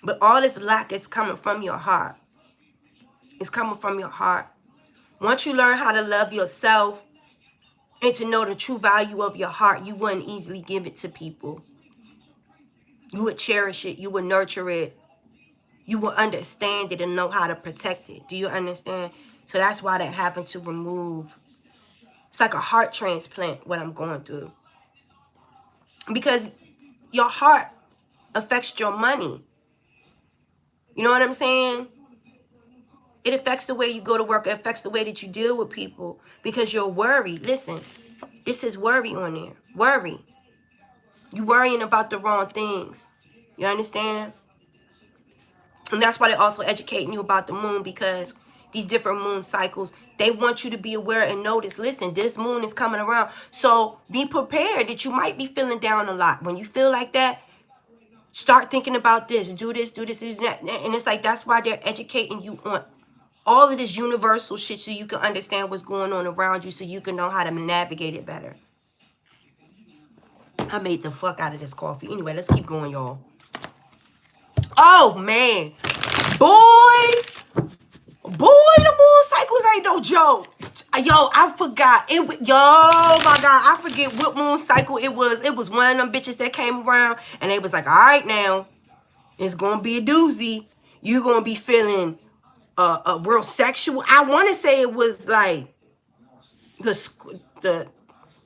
But all this lack is coming from your heart. It's coming from your heart. Once you learn how to love yourself and to know the true value of your heart, you wouldn't easily give it to people. You would cherish it. You would nurture it. You will understand it and know how to protect it. Do you understand? So that's why they're having to remove. It's like a heart transplant, what I'm going through. Because your heart affects your money. You know what I'm saying? It affects the way you go to work. It affects the way that you deal with people because you're worried. Listen, this is worry on there. Worry. You worrying about the wrong things. You understand? And that's why they're also educating you about the moon, because these different moon cycles, they want you to be aware and notice, listen, this moon is coming around. So be prepared that you might be feeling down a lot. When you feel like that, start thinking about this, do this, that. And it's like, that's why they're educating you on all of this universal shit so you can understand what's going on around you, so you can know how to navigate it better. I made the fuck out of this coffee. Anyway, let's keep going, y'all. Oh, man. Boy, the moon cycles ain't no joke. Yo, I forgot. Yo, my God, I forget what moon cycle it was. It was one of them bitches that came around, and they was like, all right, now, it's going to be a doozy. You're going to be feeling a real sexual. I want to say it was like the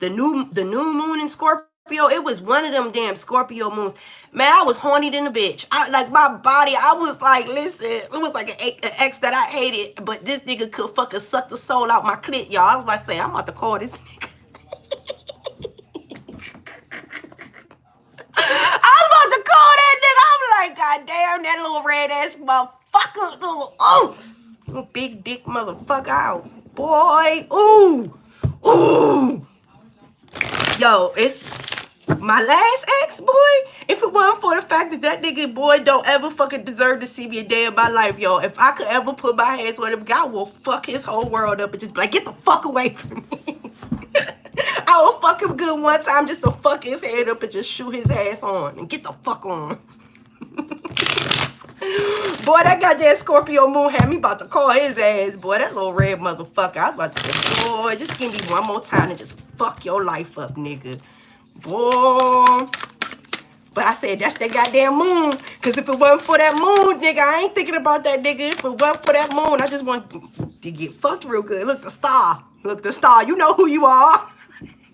new moon in Scorpio. It was one of them damn Scorpio moons. Man, I was horny than a bitch. Like my body, I was like, listen, it was like an ex that I hated, but this nigga could fucking suck the soul out my clit, y'all. I was about to say, I'm about to call this nigga. I was about to call that nigga. I'm like, God damn, that little red ass motherfucker. Little big dick motherfucker out. Boy, ooh. Yo, it's my last ex, boy. If it wasn't for the fact that that nigga, boy, don't ever fucking deserve to see me a day in my life, yo. If I could ever put my hands on him, God will fuck his whole world up and just be like, get the fuck away from me. I will fuck him good one time just to fuck his head up and just shoot his ass on and get the fuck on. Boy, that goddamn Scorpio moon had me about to call his ass, boy. That little red motherfucker. I was about to say, boy, just give me one more time and just fuck your life up, nigga. Boy. But I said, that's that goddamn moon. Because if it wasn't for that moon, nigga, I ain't thinking about that, nigga. If it wasn't for that moon, I just want to get fucked real good. Look, the star. Look, the star. You know who you are.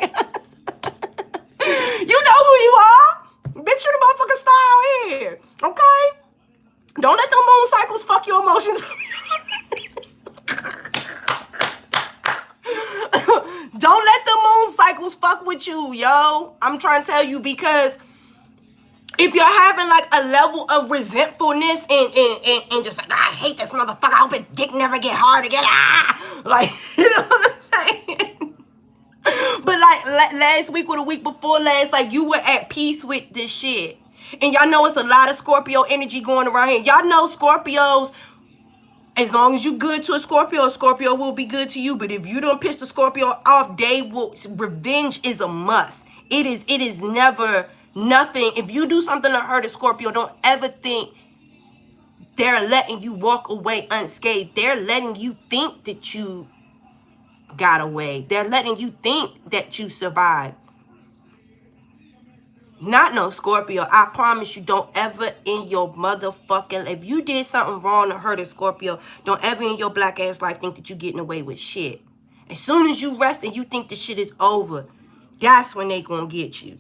You know who you are. Bitch, you the motherfucking star out here. Okay? Don't let them moon cycles fuck your emotions. Don't let the moon cycles fuck with you, yo. I'm trying to tell you, because if you're having like a level of resentfulness and just like, I hate this motherfucker, I hope his dick never get hard again. Like, you know what I'm saying? But like last week or the week before last, like you were at peace with this shit. And y'all know it's a lot of Scorpio energy going around here. Y'all know Scorpios, as long as you good to a Scorpio will be good to you. But if you don't piss the Scorpio off, they will. Revenge is a must. It is never nothing. If you do something to hurt a Scorpio, don't ever think they're letting you walk away unscathed. They're letting you think that you got away. They're letting you think that you survived. Not no Scorpio. I promise you, don't ever in your motherfucking... If you did something wrong to hurt a Scorpio, don't ever in your black ass life think that you're getting away with shit. As soon as you rest and you think the shit is over, that's when they gonna get you.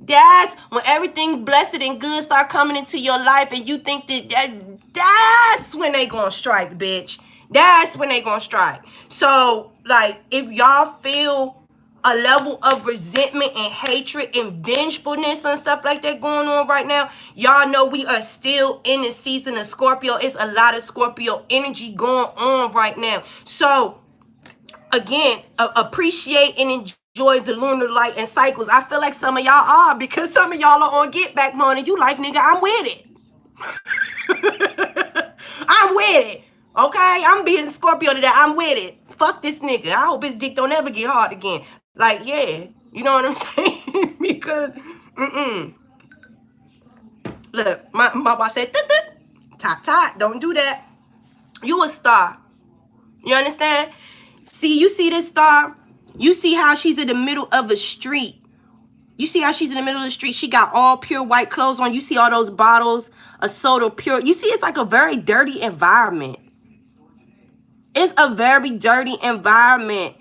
That's when everything blessed and good start coming into your life and you think that's when they gonna strike, bitch. That's when they gonna strike. So, like, if y'all feel a level of resentment and hatred and vengefulness and stuff like that going on right now, y'all know we are still in the season of Scorpio. It's a lot of Scorpio energy going on right now. So, again, appreciate and enjoy the lunar light and cycles. I feel like some of y'all are, because some of y'all are on get back mode and you like, nigga, I'm with it. I'm with it. Okay? I'm being Scorpio today. I'm with it. Fuck this nigga. I hope his dick don't ever get hard again. Like, yeah. You know what I'm saying? Because, Look, my boss said, tot, don't do that. You a star. You understand? See, you see this star? You see how she's in the middle of a street. You see how she's in the middle of the street? She got all pure white clothes on. You see all those bottles of soda pure. You see, it's like a very dirty environment. It's a very dirty environment.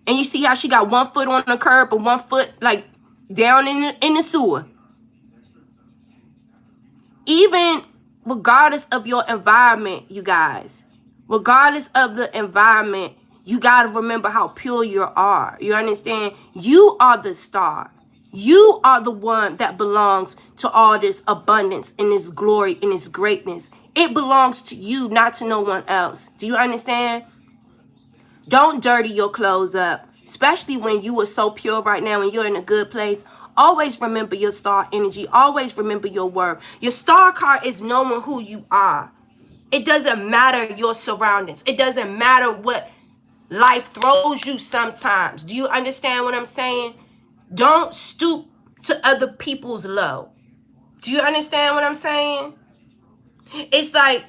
And you see how she got one foot on the curb and one foot like down in the sewer. Even regardless of your environment, you guys, Regardless of the environment, you got to remember how pure you are. You understand? You are the star. You are the one that belongs to all this abundance and this glory and this greatness. It belongs to you, not to no one else. Do you understand? Don't dirty your clothes up, especially when you are so pure right now and you're in a good place. Always remember your star energy. Always remember your worth. Your star card is knowing who you are. It doesn't matter your surroundings. It doesn't matter what life throws you sometimes. Do you understand what I'm saying? Don't stoop to other people's low. Do you understand what I'm saying? It's like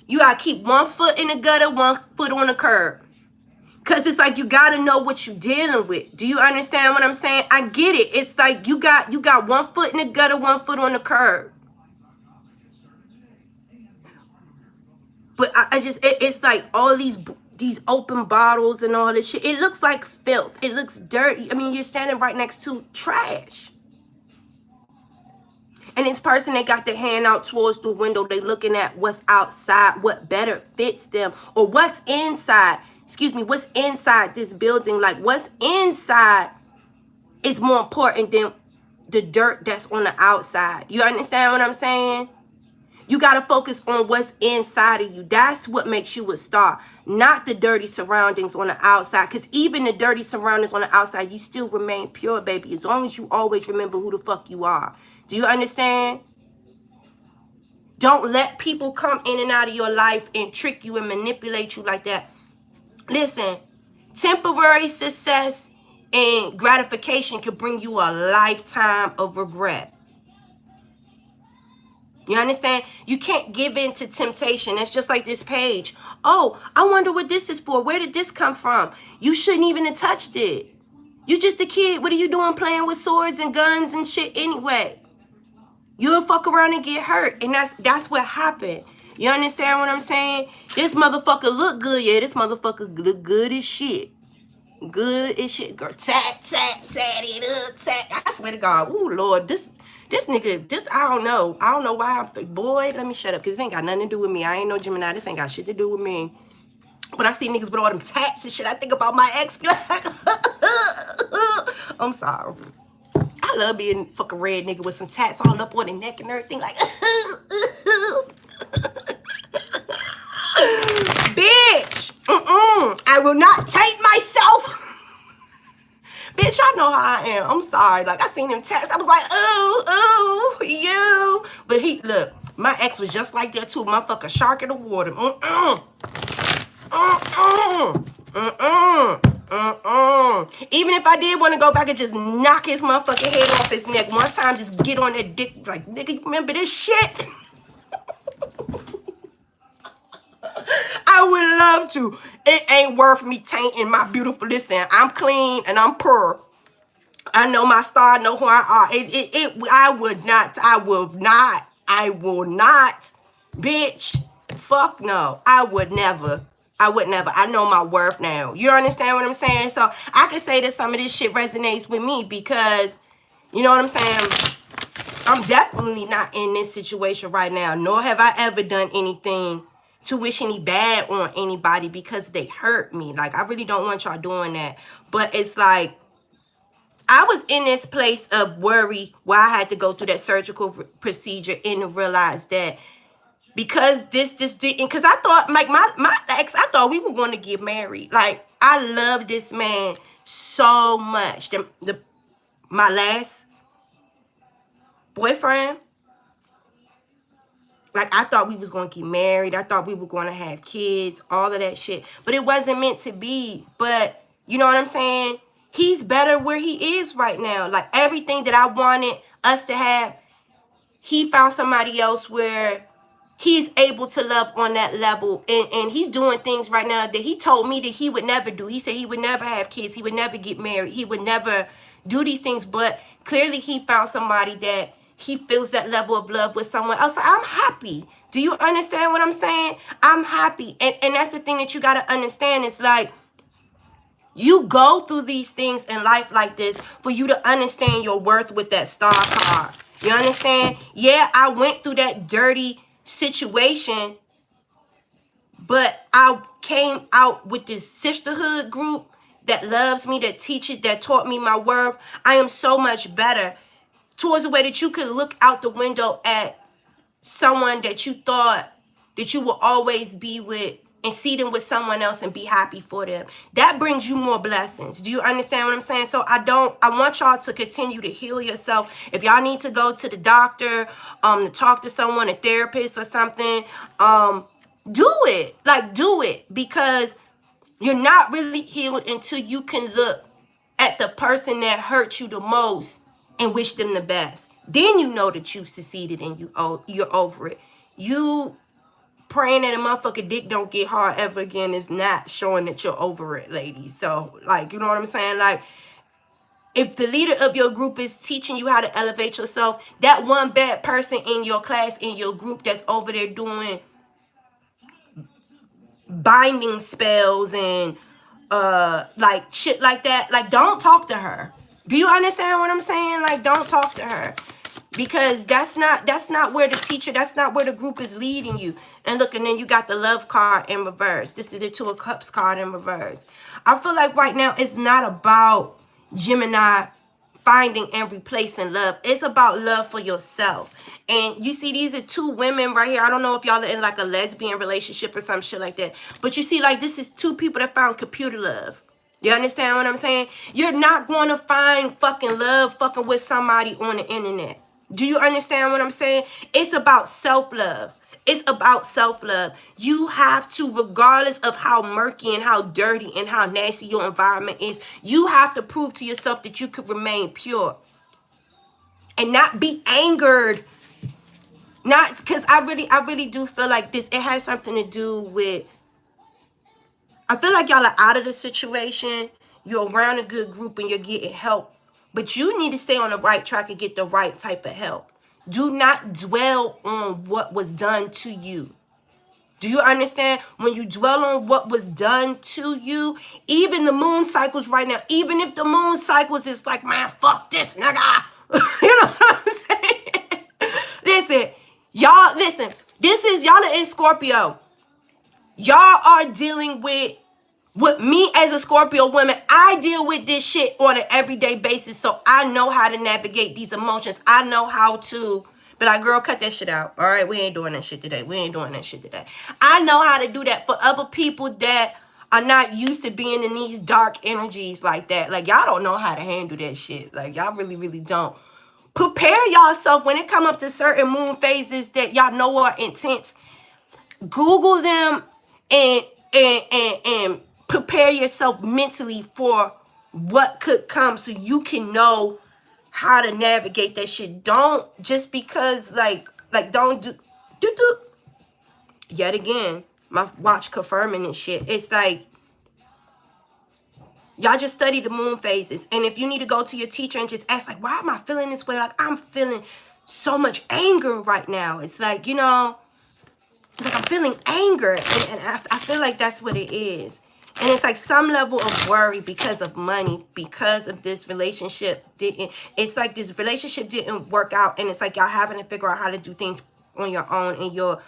you gotta keep one foot in the gutter, one foot on the curb. Cause it's like you gotta know what you're dealing with. Do you understand what I'm saying? I get it. It's like you got one foot in the gutter, one foot on the curb. But it's like all these open bottles and all this shit. It looks like filth. It looks dirty. I mean, you're standing right next to trash. And this person, they got their hand out towards the window. They looking at what's outside, what better fits them, or what's inside. Excuse me, what's inside this building. Like, what's inside is more important than the dirt that's on the outside. You understand what I'm saying? You got to focus on what's inside of you. That's what makes you a star, not the dirty surroundings on the outside. Because even the dirty surroundings on the outside, you still remain pure, baby, as long as you always remember who the fuck you are. Do you understand? Don't let people come in and out of your life and trick you and manipulate you like that. Listen, temporary success and gratification can bring you a lifetime of regret. You understand? You can't give in to temptation. That's just like this page. Oh, I wonder what this is for. Where did this come from? You shouldn't even have touched it. You just a kid. What are you doing playing with swords and guns and shit anyway? You'll fuck around and get hurt. And that's what happened. You understand what I'm saying? This motherfucker look good. Yeah, this motherfucker look good as shit. Good as shit. Girl, tat it up, tat. I swear to God. Ooh, Lord, this nigga, I don't know. I don't know why boy, let me shut up, because this ain't got nothing to do with me. I ain't no Gemini. This ain't got shit to do with me. But I see niggas with all them tats and shit. I think about my ex. I'm sorry. I love being fucking red nigga with some tats all up on their neck and everything. Like, bitch. I will not take myself. Bitch, I know how I am. I'm sorry. Like, I seen him text. I was like, ooh, you. But look, my ex was just like that too. Motherfucker, shark in the water. Even if I did want to go back and just knock his motherfucking head off his neck one time, just get on that dick. Like, nigga, you remember this shit? I would love to. It ain't worth me tainting my beautiful. Listen, I'm clean and I'm pure. I know my star. I know who I are. I will not. Bitch. Fuck no. I would never. I know my worth now. You understand what I'm saying? So I can say that some of this shit resonates with me because, you know what I'm saying? I'm definitely not in this situation right now. Nor have I ever done anything to wish any bad on anybody because they hurt me. Like, I really don't want y'all doing that. But it's like, I was in this place of worry where I had to go through that surgical procedure and realize that because this didn't, because I thought, like, my ex, I thought we were going to get married. Like, I love this man so much. My last boyfriend, like, I thought we was going to get married. I thought we were going to have kids, all of that shit. But it wasn't meant to be. But, you know what I'm saying? He's better where he is right now. Like, everything that I wanted us to have, he found somebody else where he's able to love on that level. And he's doing things right now that he told me that he would never do. He said he would never have kids. He would never get married. He would never do these things. But clearly he found somebody that he feels that level of love with someone else. So I'm happy. Do you understand what I'm saying? I'm happy. And that's the thing that you got to understand. It's like, you go through these things in life like this for you to understand your worth with that star card. You understand? Yeah, I went through that dirty situation, but I came out with this sisterhood group that loves me, that teaches, that taught me my worth. I am so much better towards the way that you could look out the window at someone that you thought that you will always be with and see them with someone else and be happy for them. That brings you more blessings. Do you understand what I'm saying? So I want y'all to continue to heal yourself. If y'all need to go to the doctor, to talk to someone, a therapist or something, do it. Like, do it, because you're not really healed until you can look at the person that hurt you the most and wish them the best. Then you know that you've succeeded and you're over it. You praying that a motherfucker dick don't get hard ever again is not showing that you're over it, ladies. So, like, you know what I'm saying? Like, if the leader of your group is teaching you how to elevate yourself, that one bad person in your class, in your group that's over there doing binding spells and like shit like that, like, don't talk to her. Do you understand what I'm saying? Like, don't talk to her, because that's not where the teacher, that's not where the group is leading you. And look, and then you got the love card in reverse. This is the Two of Cups card in reverse. I feel like right now it's not about Gemini finding and replacing love. It's about love for yourself. And you see, these are two women right here. I don't know if y'all are in like a lesbian relationship or some shit like that, but you see, like, this is two people that found computer love. You understand what I'm saying? You're not going to find fucking love fucking with somebody on the internet. Do you understand what I'm saying? It's about self-love. It's about self-love. You have to, regardless of how murky and how dirty and how nasty your environment is, you have to prove to yourself that you could remain pure and not be angered. Not because I really do feel like this. It has something to do with, I feel like y'all are out of the situation. You're around a good group and you're getting help. But you need to stay on the right track and get the right type of help. Do not dwell on what was done to you. Do you understand? When you dwell on what was done to you, even the moon cycles right now, even if the moon cycles is like, man, fuck this, nigga. You know what I'm saying? Listen, y'all, y'all are in Scorpio. Y'all are dealing with me as a Scorpio woman. I deal with this shit on an everyday basis, so I know how to navigate these emotions. I know how to, but like, girl, cut that shit out. All right, we ain't doing that shit today. We ain't doing that shit today. I know how to do that for other people that are not used to being in these dark energies like that. Like, y'all don't know how to handle that shit. Like, y'all really, really don't. Prepare yourself when it come up to certain moon phases that y'all know are intense. Google them and prepare yourself mentally for what could come so you can know how to navigate that shit. Don't just because like don't do yet again, my watch confirming this shit. It's like, y'all just study the moon phases. And if you need to go to your teacher and just ask, like, why am I feeling this way? Like, I'm feeling so much anger right now. It's like, you know, it's like I'm feeling anger. And I feel like that's what it is. And it's like some level of worry because of money, because of this relationship it's like this relationship didn't work out. And it's like y'all having to figure out how to do things on your own. And you're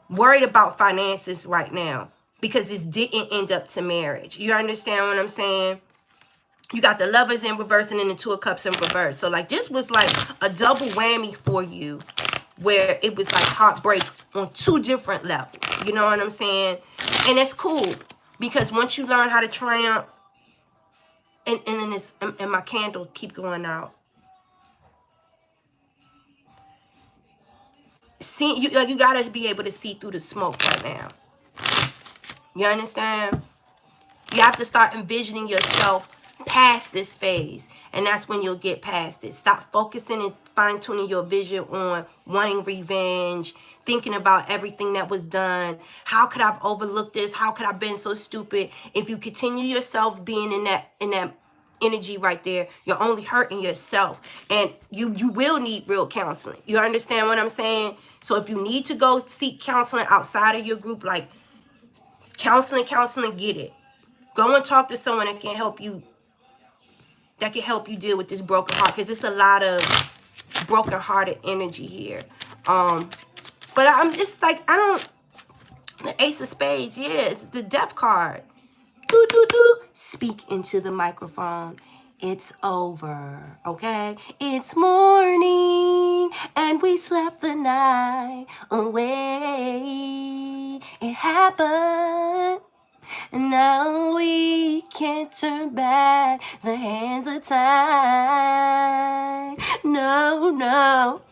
worried about finances right now because this didn't end up to marriage. You understand what I'm saying? You got the Lovers in reverse and then the Two of Cups in reverse. So like, this was like a double whammy for you, where it was like heartbreak on two different levels. You know what I'm saying? And it's cool, because once you learn how to triumph, and then this, and my candle keep going out. See, you gotta be able to see through the smoke right now. You understand? You have to start envisioning yourself past this phase, and that's when you'll get past it. Stop focusing and fine-tuning your vision on wanting revenge, thinking about everything that was done. How could I have overlooked this? How could I have been so stupid? If you continue yourself being in that energy right there, you're only hurting yourself, and you will need real counseling. You understand what I'm saying? So if you need to go seek counseling outside of your group, like counseling, get it. Go and talk to someone that can help you deal with this broken heart, because it's a lot of broken hearted energy here. But I'm just like, The Ace of Spades, yeah, it's the death card. Do, do, do. Speak into the microphone. It's over, okay? It's morning, and we slept the night away. It happened, and now we can't turn back the hands of time. No, no.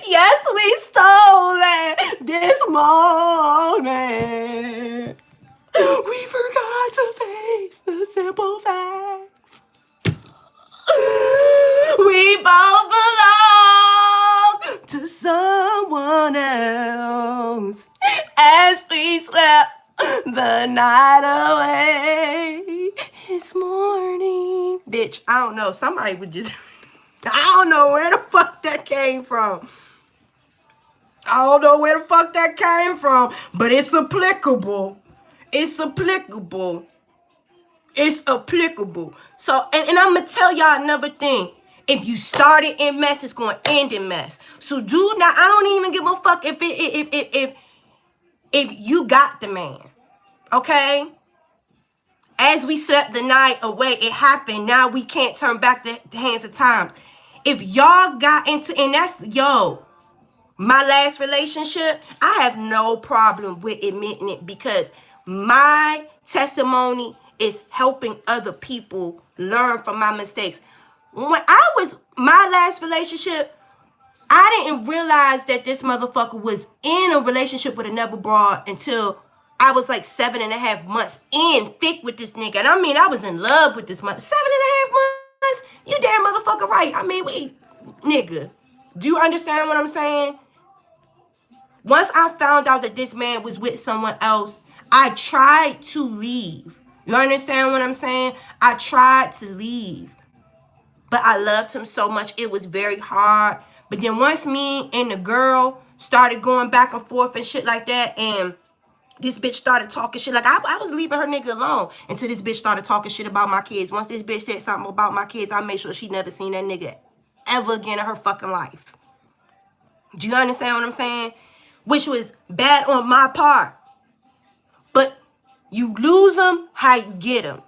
Yes, we stole it this morning. We forgot to face the simple facts. We both belong to someone else as we slept the night away. It's morning. Bitch, I don't know. Somebody would just... I don't know where the fuck that came from. I don't know where the fuck that came from, but it's applicable. It's applicable. It's applicable. So, and I'm going to tell y'all another thing. If you started in mess, it's going to end in mess. So do not, I don't even give a fuck if you got the man. Okay? As we slept the night away, it happened. Now we can't turn back the hands of time. If y'all got into, and that's, yo, my last relationship, I have no problem with admitting it because my testimony is helping other people learn from my mistakes. When I was, my last relationship, I didn't realize that this motherfucker was in a relationship with another broad until I was like 7.5 months in, thick with this nigga. And I mean, I was in love with this mother. 7.5 months? You damn motherfucker right. I mean, nigga, do you understand what I'm saying? Once I found out that this man was with someone else, I tried to leave. You understand what I'm saying? I tried to leave. But I loved him so much, it was very hard. But then once me and the girl started going back and forth and shit like that, and this bitch started talking shit. Like, I was leaving her nigga alone until this bitch started talking shit about my kids. Once this bitch said something about my kids, I made sure she never seen that nigga ever again in her fucking life. Do you understand what I'm saying? Which was bad on my part. But you lose them, how you get them.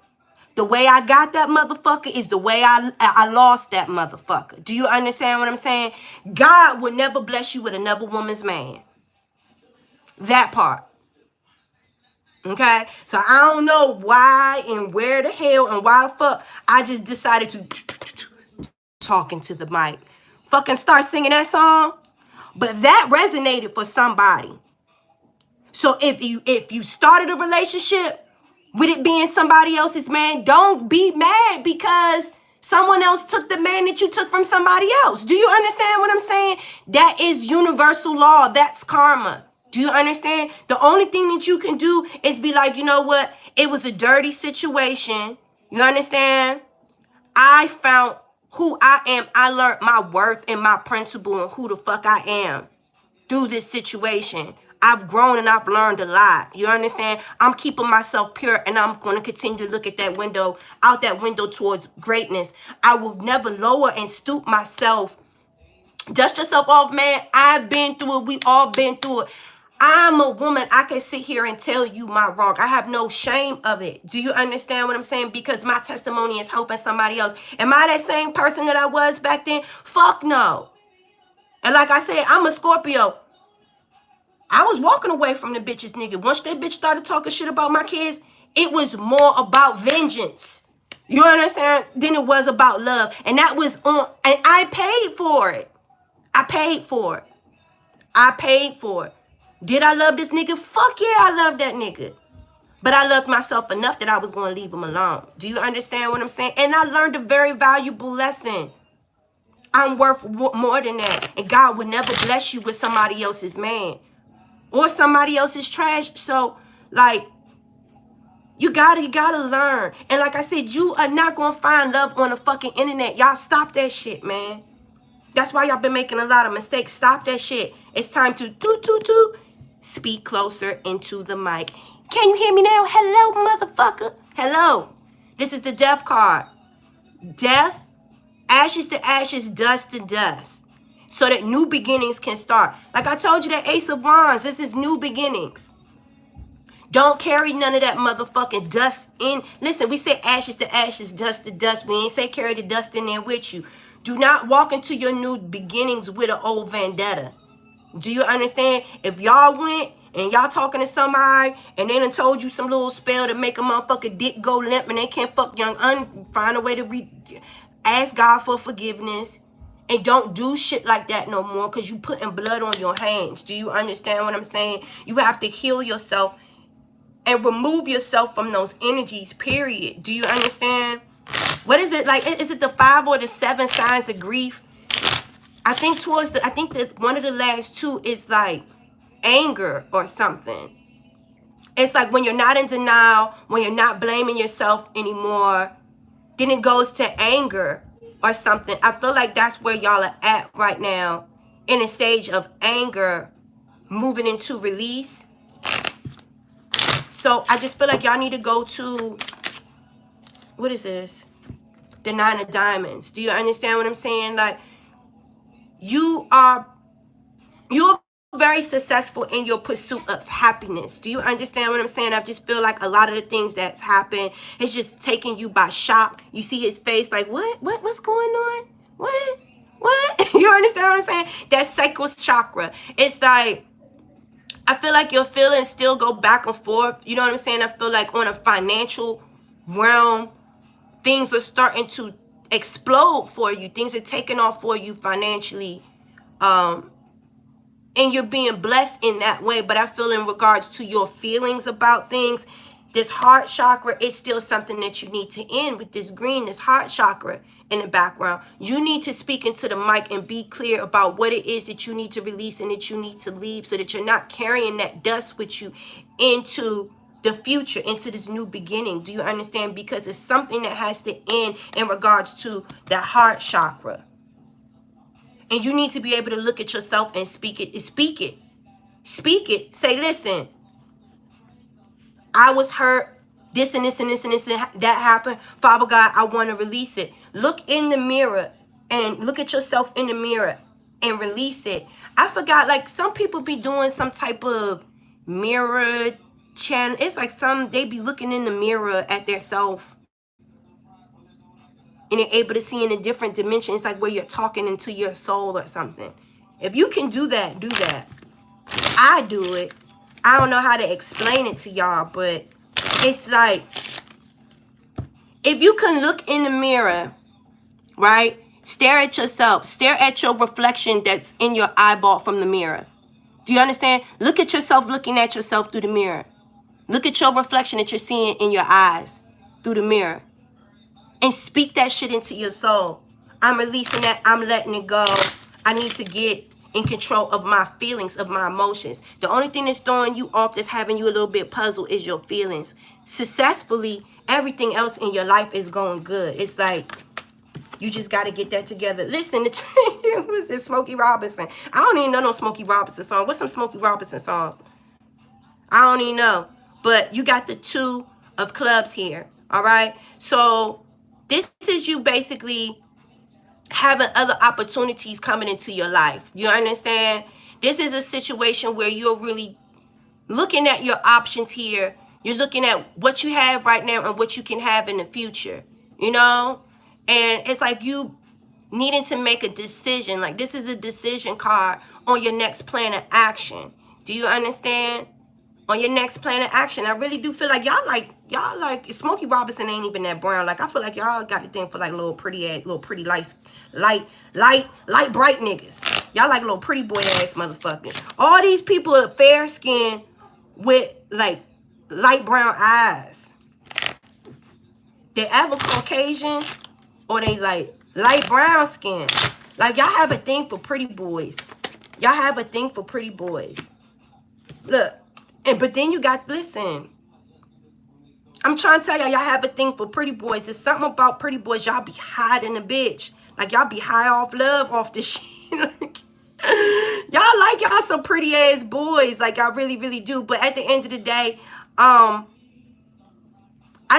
The way I got that motherfucker is the way I lost that motherfucker. Do you understand what I'm saying? God will never bless you with another woman's man. That part. Okay? So I don't know why and where the hell and why the fuck I just decided to talk into the mic. Fucking start singing that song. But that resonated for somebody. So if you started a relationship with it being somebody else's man, don't be mad because someone else took the man that you took from somebody else. Do you understand what I'm saying? That is universal law. That's karma. Do you understand? The only thing that you can do is be like, you know what? It was a dirty situation. You understand? I found who I am. I learned my worth and my principle and who the fuck I am through this situation. I've grown and I've learned a lot. You understand? I'm keeping myself pure and I'm going to continue to look at that window, out that window towards greatness. I will never lower and stoop myself. Dust yourself off, man. I've been through it. We all been through it. I'm a woman. I can sit here and tell you my wrong. I have no shame of it. Do you understand what I'm saying? Because my testimony is helping somebody else. Am I that same person that I was back then? Fuck no. And like I said, I'm a Scorpio. I was walking away from the bitch's nigga. Once that bitch started talking shit about my kids, it was more about vengeance. You understand? Than it was about love. And that was on, and I paid for it. I paid for it. I paid for it. Did I love this nigga? Fuck yeah, I love that nigga. But I loved myself enough that I was going to leave him alone. Do you understand what I'm saying? And I learned a very valuable lesson. I'm worth more than that. And God would never bless you with somebody else's man. Or somebody else's trash. So, like, you gotta learn. And like I said, you are not going to find love on the fucking internet. Y'all stop that shit, man. That's why y'all been making a lot of mistakes. Stop that shit. It's time to speak closer into the mic. Can you hear me now? Hello, motherfucker. Hello. This is the death card. Death, ashes to ashes, dust to dust. So that new beginnings can start. Like I told you, that Ace of Wands, this is new beginnings. Don't carry none of that motherfucking dust in. Listen, we say ashes to ashes, dust to dust. We ain't say carry the dust in there with you. Do not walk into your new beginnings with an old vendetta. Do you understand? If y'all went and y'all talking to somebody and they done told you some little spell to make a motherfucking dick go limp and they can't fuck young, find a way to ask God for forgiveness. And don't do shit like that no more, because you putting blood on your hands. Do you understand what I'm saying? You have to heal yourself and remove yourself from those energies, period. Do you understand? What is it like? Is it the 5 or the 7 signs of grief? I think that one of the last 2 is like anger or something. It's like when you're not in denial, when you're not blaming yourself anymore, then it goes to anger or something. I feel like that's where y'all are at right now, in a stage of anger, moving into release. So I just feel like y'all need to go to, what is this? The 9 of Diamonds. Do you understand what I'm saying? Like, you're very successful in your pursuit of happiness. Do you understand what I'm saying? I just feel like a lot of the things that's happened is just taking you by shock. You see his face like, what's going on? What? You understand what I'm saying? That sacral chakra. It's like, I feel like your feelings still go back and forth. You know what I'm saying? I feel like on a financial realm, things are starting to explode for you. Things are taking off for you financially. And you're being blessed in that way. But I feel in regards to your feelings about things, this heart chakra is still something that you need to end with this green, this heart chakra in the background. You need to speak into the mic and be clear about what it is that you need to release and that you need to leave, so that you're not carrying that dust with you into the future, into this new beginning. Do you understand? Because it's something that has to end in regards to the heart chakra. And you need to be able to look at yourself and speak it. Speak it. Speak it. Say, listen, I was hurt. This and this and this and this and that happened. Father God, I want to release it. Look in the mirror and look at yourself in the mirror and release it. I forgot, like, some people be doing some type of mirror channel. It's like they be looking in the mirror at their self. And you're able to see in a different dimension. It's like where you're talking into your soul or something. If you can do that, do that. I do it. I don't know how to explain it to y'all, but it's like, if you can look in the mirror, right? Stare at yourself. Stare at your reflection that's in your eyeball from the mirror. Do you understand? Look at yourself looking at yourself through the mirror. Look at your reflection that you're seeing in your eyes through the mirror. And speak that shit into your soul. I'm releasing that. I'm letting it go. I need to get in control of my feelings, of my emotions. The only thing that's throwing you off, that's having you a little bit puzzled, is your feelings. Successfully, everything else in your life is going good. It's like, you just got to get that together. Listen, who's this? Smokey Robinson. I don't even know no Smokey Robinson song. What's some Smokey Robinson songs? I don't even know. But you got the 2 of clubs here. All right? So this is you basically having other opportunities coming into your life. You understand? This is a situation where you're really looking at your options here. You're looking at what you have right now and what you can have in the future. You know? And it's like you needing to make a decision. Like, this is a decision card on your next plan of action. Do you understand? On your next plan of action. I really do feel like y'all like Smokey Robinson ain't even that brown. Like, I feel like y'all got the thing for like little pretty light bright niggas. Y'all like little pretty boy ass motherfuckers. All these people are fair skinned with like light brown eyes. They ever Caucasian or they like light brown skin. Like, y'all have a thing for pretty boys. Y'all have a thing for pretty boys. Look. But then you got, listen, I'm trying to tell y'all have a thing for pretty boys. There's something about pretty boys. Y'all be high in a bitch. Like, y'all be high off love off this shit. Like, y'all like y'all some pretty ass boys. Like, y'all really, really do. But at the end of the day, I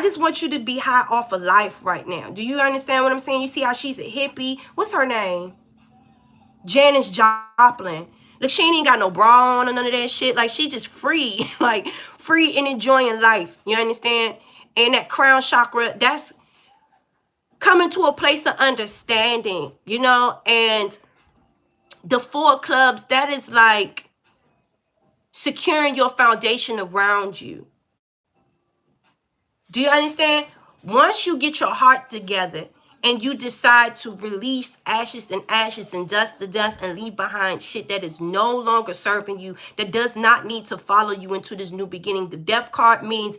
just want you to be high off of life right now. Do you understand what I'm saying? You see how she's a hippie? What's her name? Janis Joplin. Like, she ain't got no bra on or none of that shit. Like, she just free. Like, free and enjoying life. You understand? And that crown chakra, that's coming to a place of understanding, you know? And the 4 of clubs, that is like securing your foundation around you. Do you understand? Once you get your heart together and you decide to release ashes and dust to dust and leave behind shit that is no longer serving you, that does not need to follow you into this new beginning. The death card means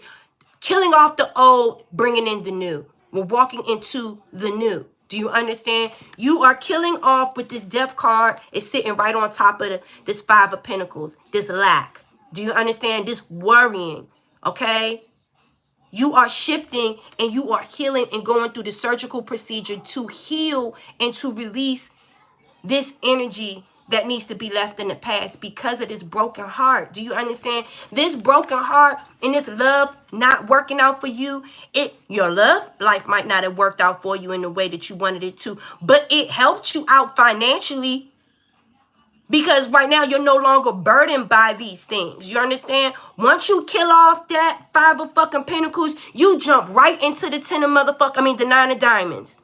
killing off the old, bringing in the new. We're walking into the new. Do you understand? You are killing off with this death card. It's sitting right on top of this 5 of Pentacles, this lack. Do you understand? This worrying, okay? You are shifting and you are healing and going through the surgical procedure to heal and to release this energy that needs to be left in the past because of this broken heart. Do you understand? This broken heart and this love not working out for you, your love life might not have worked out for you in the way that you wanted it to, but it helped you out financially. Because right now you're no longer burdened by these things. You understand? Once you kill off that 5 of fucking Pentacles, you jump right into the 10 of the 9 of Diamonds.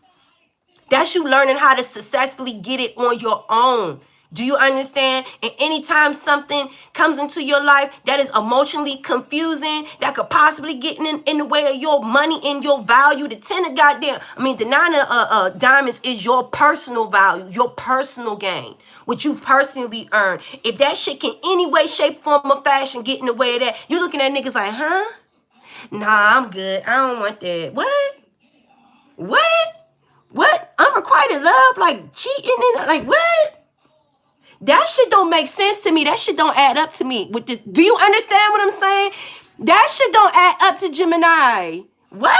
That's you learning how to successfully get it on your own. Do you understand? And anytime something comes into your life that is emotionally confusing, that could possibly get in the way of your money and your value, the 10 of the 9 of Diamonds is your personal value, your personal gain, what you've personally earned. If that shit can any way, shape, form, or fashion get in the way of that, you're looking at niggas like, huh? Nah, I'm good. I don't want that. What? What? Unrequited love? Like cheating and like what? That shit don't make sense to me. That shit don't add up to me with this. Do you understand what I'm saying? That shit don't add up to Gemini. What?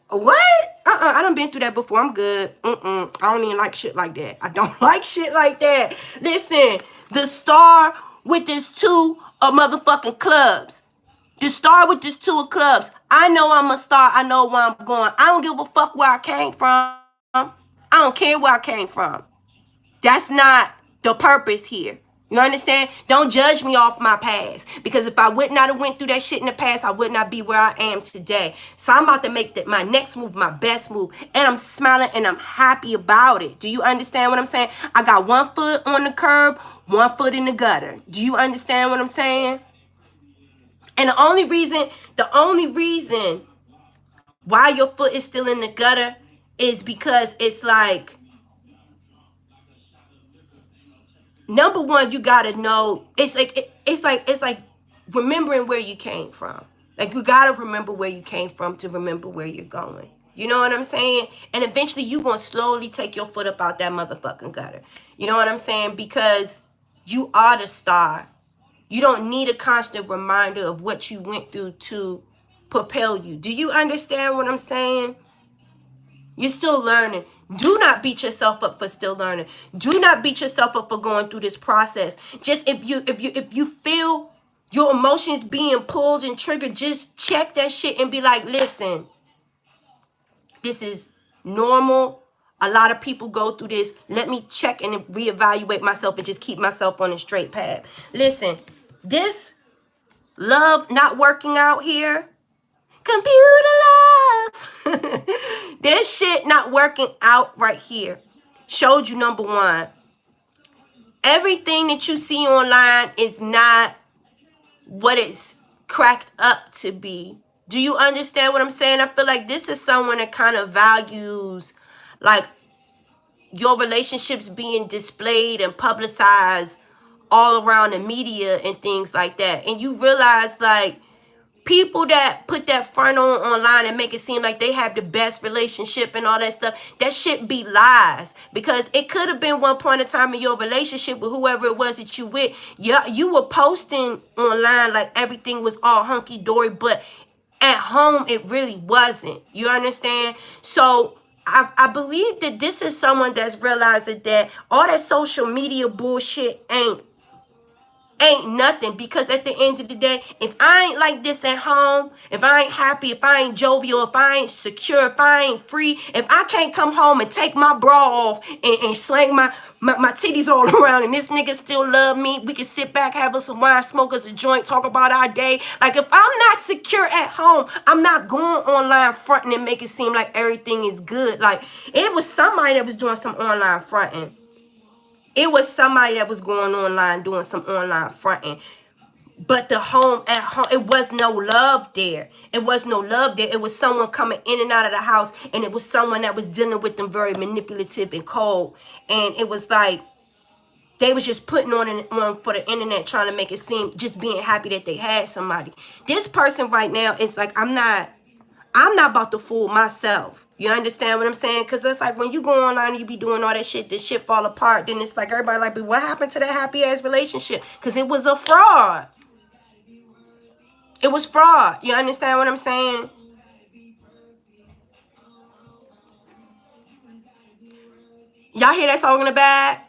I done been through that before. I'm good. I don't even like shit like that. I don't like shit like that. Listen, the star with this 2 of motherfucking clubs. The star with this 2 of clubs. I know I'm a star. I know where I'm going. I don't give a fuck where I came from. I don't care where I came from. That's not the purpose here. You understand? Don't judge me off my past. Because if I would not have went through that shit in the past, I would not be where I am today. So I'm about to make my next move my best move. And I'm smiling and I'm happy about it. Do you understand what I'm saying? I got 1 foot on the curb, 1 foot in the gutter. Do you understand what I'm saying? And the only reason why your foot is still in the gutter is because it's like, number one, you gotta know, it's like remembering where you came from. Like, you gotta remember where you came from to remember where you're going. You know what I'm saying? And eventually you gonna slowly take your foot up out that motherfucking gutter. You know what I'm saying? Because you are the star. You don't need a constant reminder of what you went through to propel you. Do you understand what I'm saying? You're still learning. Do not beat yourself up for still learning. Do not beat yourself up for going through this process. Just if you feel your emotions being pulled and triggered, just check that shit and be like, listen, this is normal. A lot of people go through this. Let me check and reevaluate myself and just keep myself on a straight path. Listen, this love not working out here, computer love. This shit not working out right here showed you, number one, everything that you see online is not what it's cracked up to be. Do you understand what I'm saying? I feel like this is someone that kind of values like your relationships being displayed and publicized all around the media and things like that. And you realize like people that put that front on online and make it seem like they have the best relationship and all that stuff, that shit be lies. Because it could have been one point in time in your relationship with whoever it was that you with. Yeah, you were posting online like everything was all hunky-dory, but at home it really wasn't. You understand? So I believe that this is someone that's realizing that all that social media bullshit ain't ain't nothing, because at the end of the day, if I ain't like this at home, if I ain't happy, if I ain't jovial, if I ain't secure, if I ain't free, if I can't come home and take my bra off and slang my titties all around and this nigga still love me, we can sit back, have us some wine, smoke us a joint, talk about our day. Like, if I'm not secure at home, I'm not going online fronting and make it seem like everything is good. Like, it was somebody that was doing some online fronting. It was somebody that was going online doing some online fronting. But the home, at home, it was no love there. It was no love there. It was someone coming in and out of the house, and it was someone that was dealing with them very manipulative and cold. And it was like they was just putting on for the internet, trying to make it seem, just being happy that they had somebody. This person right now is like, I'm not about to fool myself. You understand what I'm saying? Because it's like when you go online and you be doing all that shit, this shit fall apart. Then it's like everybody like, but what happened to that happy ass relationship? Because it was a fraud. It was fraud. You understand what I'm saying? Y'all hear that song in the back?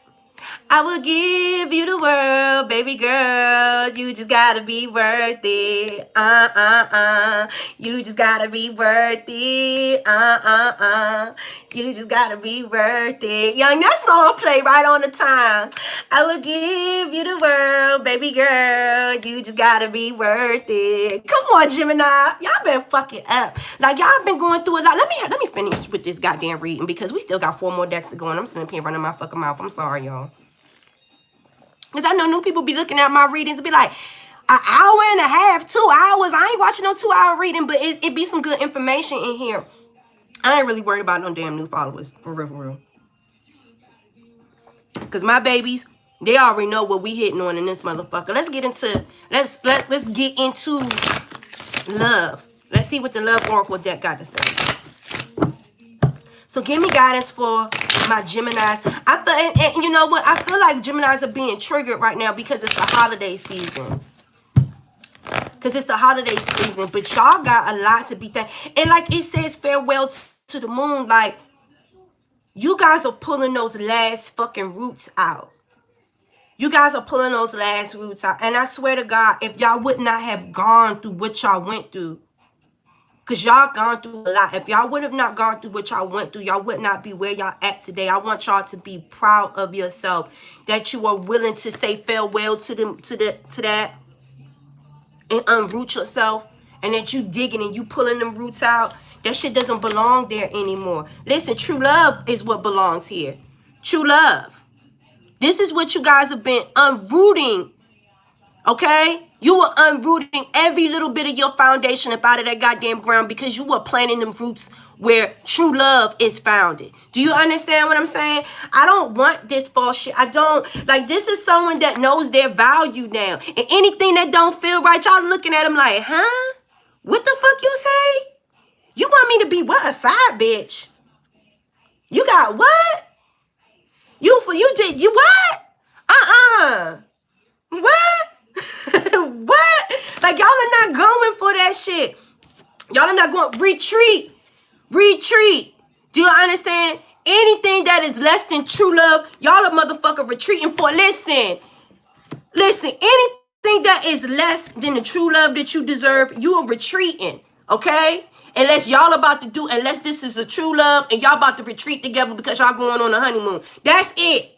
I will give you the world, baby girl. You just gotta be worth it. You just gotta be worth it. You just gotta be worth it. Young, that song play right on the time. I will give you the world, baby girl. You just gotta be worth it. Come on, Gemini. Y'all been fucking up. Like, y'all been going through a lot. Let me finish with this goddamn reading, because we still got 4 more decks to go, and I'm sitting up here running my fucking mouth. I'm sorry, y'all. Because I know new people be looking at my readings and be like, an hour and a half, 2 hours. I ain't watching no 2-hour reading, but it be some good information in here. I ain't really worried about no damn new followers, for real, for real. Because my babies, they already know what we hitting on in this motherfucker. Let's get into love. Let's see what the love oracle deck got to say. So give me guidance for my Geminis. I feel, and you know what? I feel like Geminis are being triggered right now because it's the holiday season. Because it's the holiday season. But y'all got a lot to be thankful. And like it says, farewell to the moon. Like, you guys are pulling those last fucking roots out. You guys are pulling those last roots out. And I swear to God, if y'all would not have gone through what y'all went through, because y'all gone through a lot. If y'all would have not gone through what y'all went through, y'all would not be where y'all at today. I want y'all to be proud of yourself, that you are willing to say farewell to that and unroot yourself, and that you digging and you pulling them roots out. That shit doesn't belong there anymore. Listen, true love is what belongs here. True love. This is what you guys have been unrooting. Okay? You were unrooting every little bit of your foundation up out of that goddamn ground because you were planting them roots where true love is founded. Do you understand what I'm saying? I don't want this false shit. I don't. Like, this is someone that knows their value now. And anything that don't feel right, y'all looking at them like, huh? What the fuck you say? You want me to be what? A side bitch? You got what? You what? What? What? Like, y'all are not going for that shit. Y'all are not going. Retreat. Do you understand? Anything that is less than true love, y'all are motherfucker retreating for. Listen. Anything that is less than the true love that you deserve, you are retreating. Okay? Unless this is a true love and y'all about to retreat together because y'all going on a honeymoon. That's it.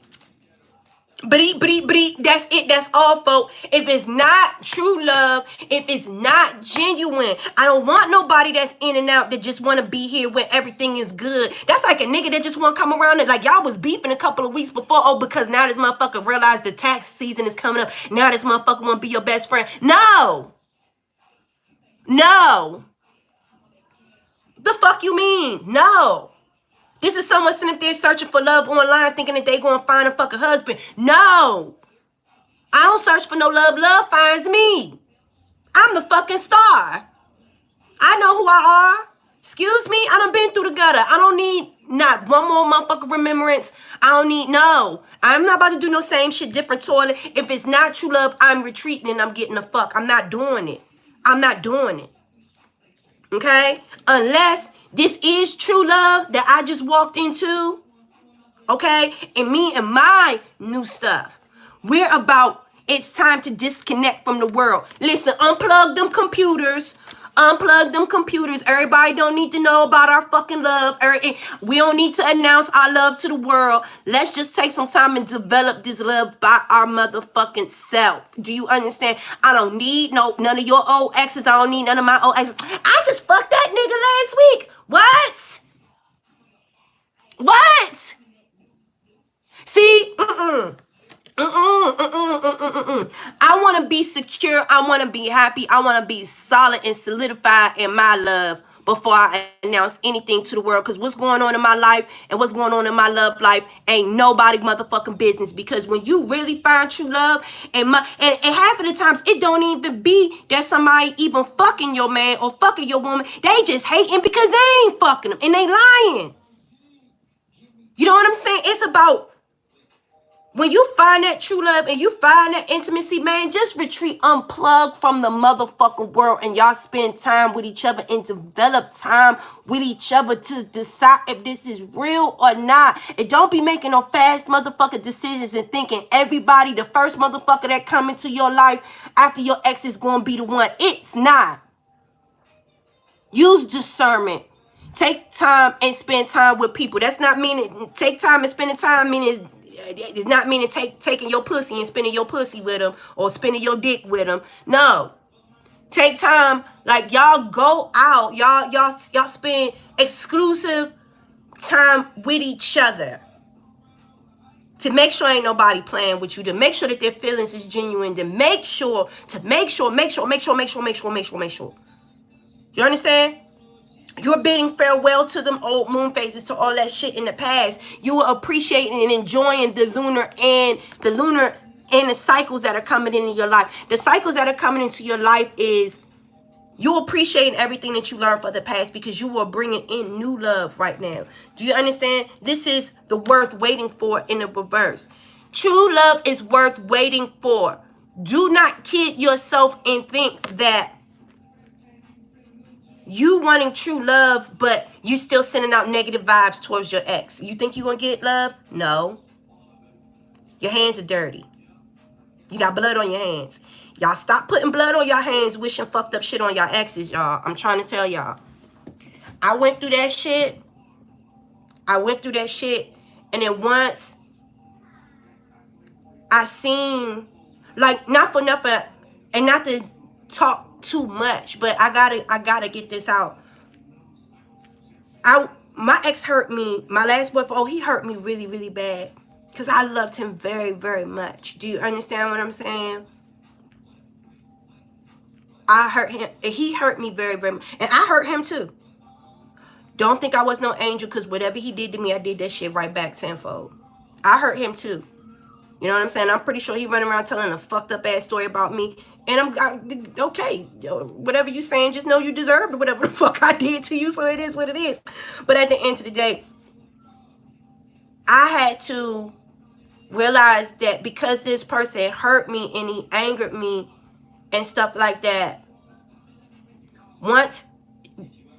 But that's it. That's all, folks. If it's not true love, if it's not genuine, I don't want nobody that's in and out that just want to be here when everything is good. That's like a nigga that just want to come around and like y'all was beefing a couple of weeks before. Oh, because now this motherfucker realized the tax season is coming up. Now this motherfucker want to be your best friend. No. The fuck you mean? No. This is someone sitting up there searching for love online thinking that they going to find a fucking husband. No. I don't search for no love. Love finds me. I'm the fucking star. I know who I are. Excuse me? I done been through the gutter. I don't need not one more motherfucking remembrance. No. I'm not about to do no same shit, different toilet. If it's not true love, I'm retreating and I'm getting the fuck. I'm not doing it. Okay? Unless this is true love that I just walked into. Okay? And me and my new stuff. We're about It's time to disconnect from the world. Listen, unplug them computers. Unplug them computers. Everybody don't need to know about our fucking love. We don't need to announce our love to the world. Let's just take some time and develop this love by our motherfucking self. Do you understand? I don't need none of your old exes. I don't need none of my old exes. I just fucked that nigga last week. What? What? See? I want to be secure. I want to be happy. I want to be solid and solidified in my love before I announce anything to the world. Because what's going on in my life and what's going on in my love life ain't nobody motherfucking business. Because when you really find true love, and half of the times it don't even be that somebody even fucking your man or fucking your woman. They just hating because they ain't fucking them and they lying. You know what I'm saying? It's about when you find that true love and you find that intimacy, man, just retreat, unplug from the motherfucking world, and y'all spend time with each other and develop time with each other to decide if this is real or not. And don't be making no fast motherfucking decisions and thinking everybody, the first motherfucker that come into your life after your ex is going to be the one. It's not. Use discernment. Take time and spend time with people. That's not meaning take time and spending time meaning it's not meaning taking your pussy and spending your pussy with them or spending your dick with them. No. Take time, like y'all go out, y'all spend exclusive time with each other. To make sure ain't nobody playing with you, to make sure that their feelings is genuine, to make sure. You understand? You're bidding farewell to them old moon phases, to all that shit in the past. You are appreciating and enjoying the lunar and the cycles that are coming into your life. The cycles that are coming into your life is you appreciating everything that you learned for the past because you are bringing in new love right now. Do you understand? This is the worth waiting for in the reverse. True love is worth waiting for. Do not kid yourself and think that you wanting true love, but you still sending out negative vibes towards your ex. You think you're going to get love? No. Your hands are dirty. You got blood on your hands. Y'all stop putting blood on your hands, wishing fucked up shit on y'all exes, y'all. I'm trying to tell y'all. I went through that shit. And then once I seen, like, not for nothing, and not to talk too much, but I gotta get this out. My ex hurt me. My last boyfriend, he hurt me really, really bad because I loved him very, very much. Do you understand what I'm saying? I hurt him, and he hurt me very, very much, and I hurt him too. Don't think I was no angel, because whatever he did to me, I did that shit right back tenfold. I hurt him too. You know what I'm saying? I'm pretty sure he running around telling a fucked up ass story about me. And I'm okay. Whatever you saying, just know you deserved whatever the fuck I did to you. So it is what it is. But at the end of the day, I had to realize that because this person hurt me and he angered me and stuff like that, once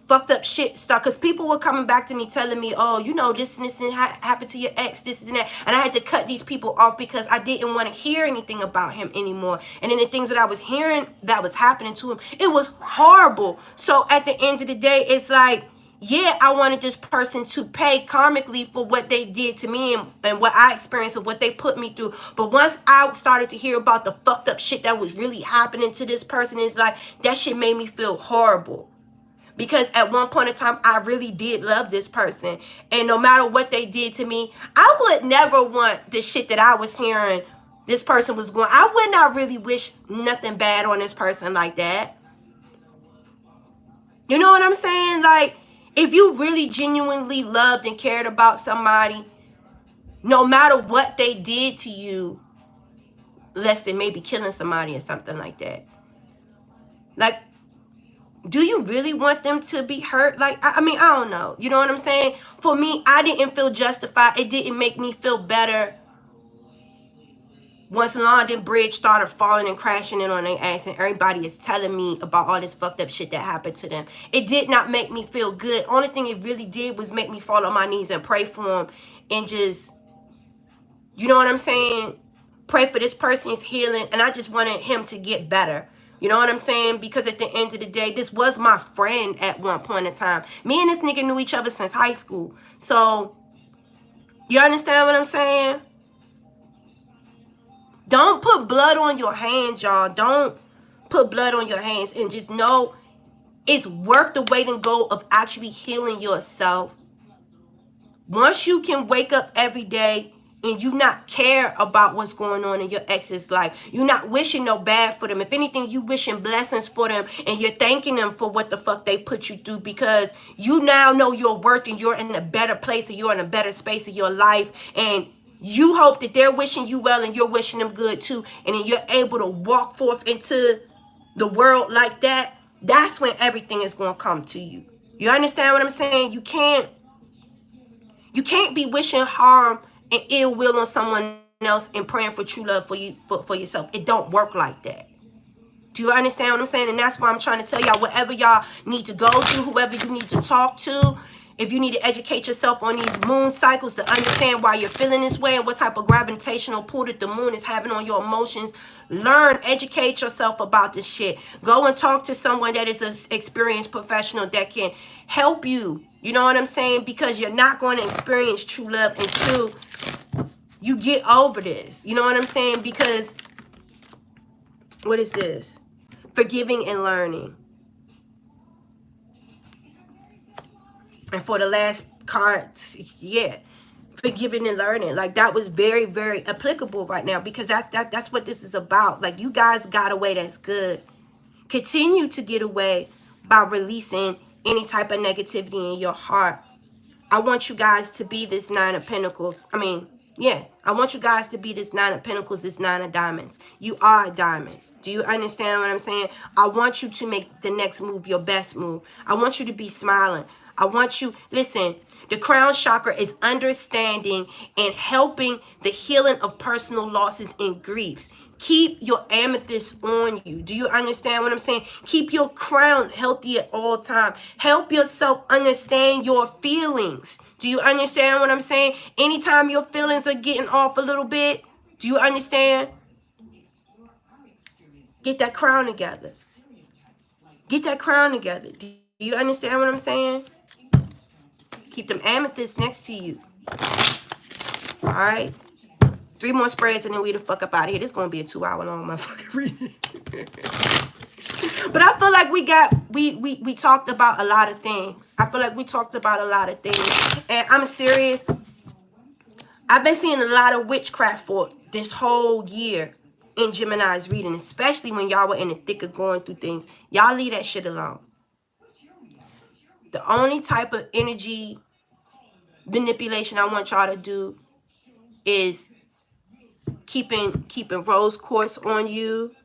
fucked up shit start, because people were coming back to me telling me, oh, you know, this and this and happened to your ex, this and that, and I had to cut these people off because I didn't want to hear anything about him anymore. And then the things that I was hearing that was happening to him, it was horrible. So at the end of the day, it's like, yeah, I wanted this person to pay karmically for what they did to me and what I experienced and what they put me through. But once I started to hear about the fucked up shit that was really happening to this person, it's like, that shit made me feel horrible. Because at one point in time, I really did love this person. And no matter what they did to me, I would never want the shit that I was hearing this person was going. I would not really wish nothing bad on this person like that. You know what I'm saying? Like, if you really genuinely loved and cared about somebody, no matter what they did to you, less than maybe killing somebody or something like that. Like, do you really want them to be hurt? Like, I mean, I don't know. You know what I'm saying? For me, I didn't feel justified. It didn't make me feel better once London Bridge started falling and crashing in on their ass and everybody is telling me about all this fucked up shit that happened to them. It did not make me feel good. Only thing it really did was make me fall on my knees and pray for them and just, you know what I'm saying? pray for this person's healing, and I just wanted him to get better. You know what I'm saying? Because at the end of the day, this was my friend at one point in time. Me and this nigga knew each other since high school. So, you understand what I'm saying? Don't put blood on your hands, y'all. Don't put blood on your hands, and just know it's worth the wait and go of actually healing yourself. Once you can wake up every day and you not care about what's going on in your ex's life, you're not wishing no bad for them. If anything, you wishing blessings for them, and you're thanking them for what the fuck they put you through, because you now know your worth and you're in a better place and you're in a better space of your life, and you hope that they're wishing you well and you're wishing them good too, and then you're able to walk forth into the world like that. That's when everything is going to come to you. You understand what I'm saying? You can't be wishing harm and ill will on someone else and praying for true love for you, for yourself. It don't work like that. Do you understand what I'm saying? And that's why I'm trying to tell y'all, whatever y'all need to go to, whoever you need to talk to, if you need to educate yourself on these moon cycles to understand why you're feeling this way and what type of gravitational pull that the moon is having on your emotions, learn, educate yourself about this shit. Go and talk to someone that is an experienced professional that can help you. You know what I'm saying? Because you're not going to experience true love until you get over this. You know what I'm saying? Because, what is this? Forgiving and learning. And for the last card, yeah, forgiving and learning. Like, that was very, very applicable right now, because that's what this is about. Like, you guys got away. That's good. Continue to get away by releasing any type of negativity in your heart. I want you guys to be this Nine of Pentacles. I mean, yeah, I want you guys to be this Nine of Pentacles, this Nine of Diamonds. You are a diamond. Do you understand what I'm saying? I want you to make the next move your best move. I want you to be smiling. I want you, listen, the crown chakra is understanding and helping the healing of personal losses and griefs. Keep your amethyst on you. Do you understand what I'm saying? Keep your crown healthy at all times. Help yourself understand your feelings. Do you understand what I'm saying? Anytime your feelings are getting off a little bit, do you understand? Get that crown together. Get that crown together. Do you understand what I'm saying? Keep them amethysts next to you. All right? 3 more spreads and then we the fuck up out of here. This is going to be a 2-hour long motherfucking reading. But I feel like we talked about a lot of things. I feel like we talked about a lot of things. And I'm serious. I've been seeing a lot of witchcraft for this whole year in Gemini's reading, especially when y'all were in the thick of going through things. Y'all leave that shit alone. The only type of energy manipulation I want y'all to do is keeping rose quartz on you,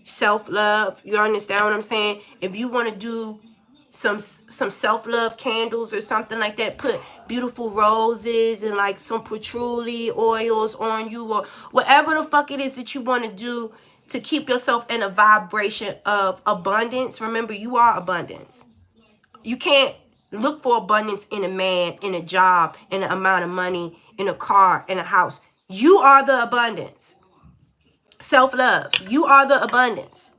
self-love. You understand what I'm saying? If you want to do some self-love candles or something like that, put beautiful roses and like some patchouli oils on you, or whatever the fuck it is that you want to do to keep yourself in a vibration of abundance. Remember, you are abundance. You can't look for abundance in a man, in a job, in an amount of money, in a car, in a house. You are the abundance. Self-love. You are the abundance.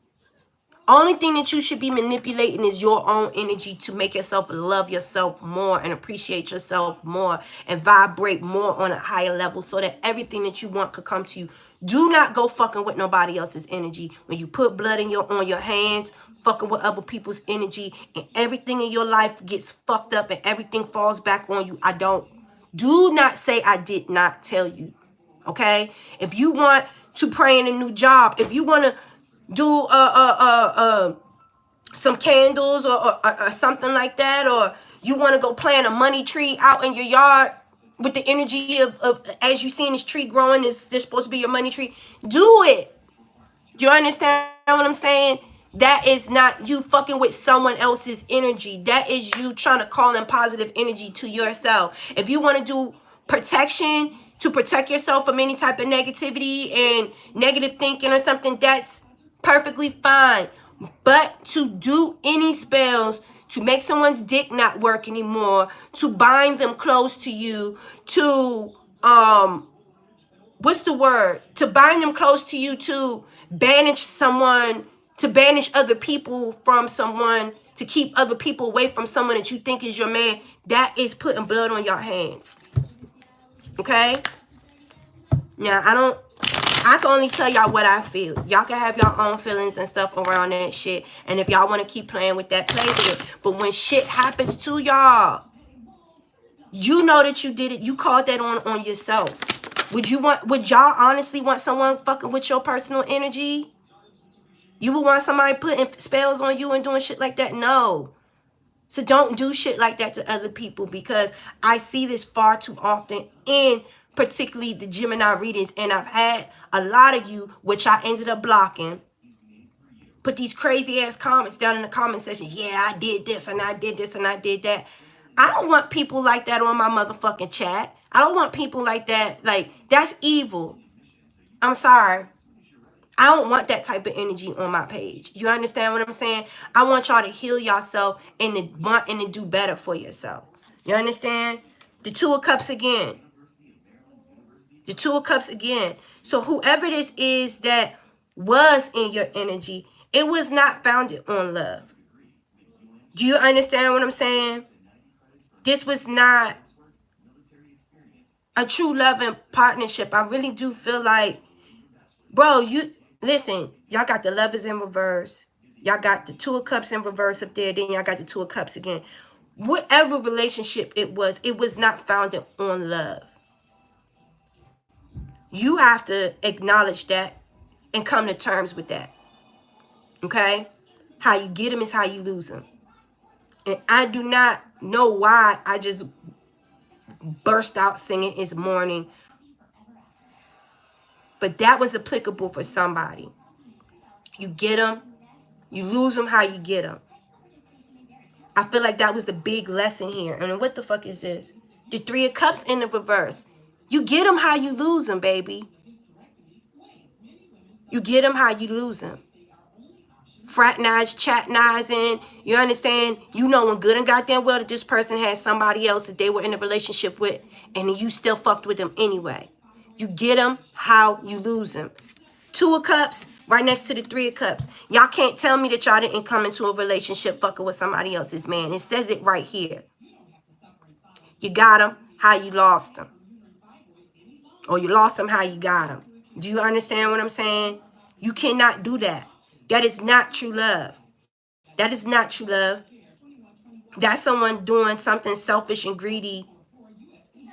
Only thing that you should be manipulating is your own energy to make yourself love yourself more and appreciate yourself more and vibrate more on a higher level so that everything that you want could come to you. Do not go fucking with nobody else's energy. When you put blood on your hands, fucking with other people's energy, and everything in your life gets fucked up and everything falls back on you. Do not say I did not tell you. Okay? If you want to pray in a new job, if you want to do some candles or something like that, or you want to go plant a money tree out in your yard with the energy of as you seeing this tree growing, this supposed to be your money tree, do it. You understand what I'm saying? That is not you fucking with someone else's energy. That is you trying to call in positive energy to yourself. If you want to do protection to protect yourself from any type of negativity and negative thinking or something, that's perfectly fine. But to do any spells to make someone's dick not work anymore, to bind them close to you, to what's the word? To bind them close to you, to banish someone, to banish other people from someone, to keep other people away from someone that you think is your man. That is putting blood on your hands. Okay? Now, I can only tell y'all what I feel. Y'all can have your own feelings and stuff around that shit. And if y'all want to keep playing with that, play with it. But when shit happens to y'all, you know that you did it. You called that on yourself. Would y'all honestly want someone fucking with your personal energy? You would want somebody putting spells on you and doing shit like that? No. So don't do shit like that to other people, because I see this far too often in particularly the Gemini readings. And I've had a lot of you, which I ended up blocking, put these crazy ass comments down in the comment section. Yeah, I did this and I did this and I did that. I don't want people like that on my motherfucking chat. I don't want people like that. Like, that's evil. I'm sorry. I don't want that type of energy on my page. You understand what I'm saying? I want y'all to heal yourself and to do better for yourself. You understand? The Two of Cups again. The Two of Cups again. So whoever this is that was in your energy, it was not founded on love. Do you understand what I'm saying? This was not a true loving partnership. I really do feel like, bro, listen, y'all got the Lovers in reverse. Y'all got the Two of Cups in reverse up there. Then y'all got the Two of Cups again. Whatever relationship it was not founded on love. You have to acknowledge that and come to terms with that. Okay? How you get them is how you lose them. And I do not know why I just burst out singing It's Morning. But that was applicable for somebody. You get them, you lose them how you get them. I feel like that was the big lesson here. And what the fuck is this? The Three of Cups in the reverse. You get them how you lose them, baby. You get them how you lose them. Fraternize, chatnizing, you understand? You knowing good and goddamn well that this person has somebody else that they were in a relationship with, and you still fucked with them anyway. You get them how you lose them. Two of Cups right next to the Three of Cups. Y'all can't tell me that y'all didn't come into a relationship fucking with somebody else's man. It says it right here. You got them how you lost them. Or you lost them how you got them. Do you understand what I'm saying? You cannot do that. That is not true love. That is not true love. That's someone doing something selfish and greedy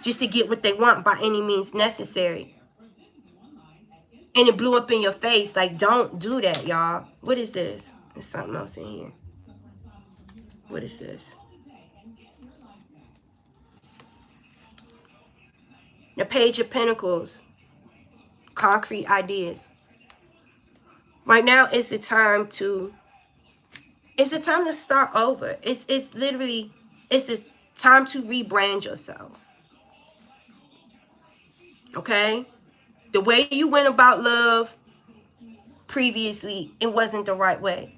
just to get what they want by any means necessary. And it blew up in your face. Like, don't do that, y'all. What is this? There's something else in here. What is this? The Page of Pentacles. Concrete ideas. Right now, it's the time to start over. It's literally, it's the time to rebrand yourself. Okay? The way you went about love previously, it wasn't the right way.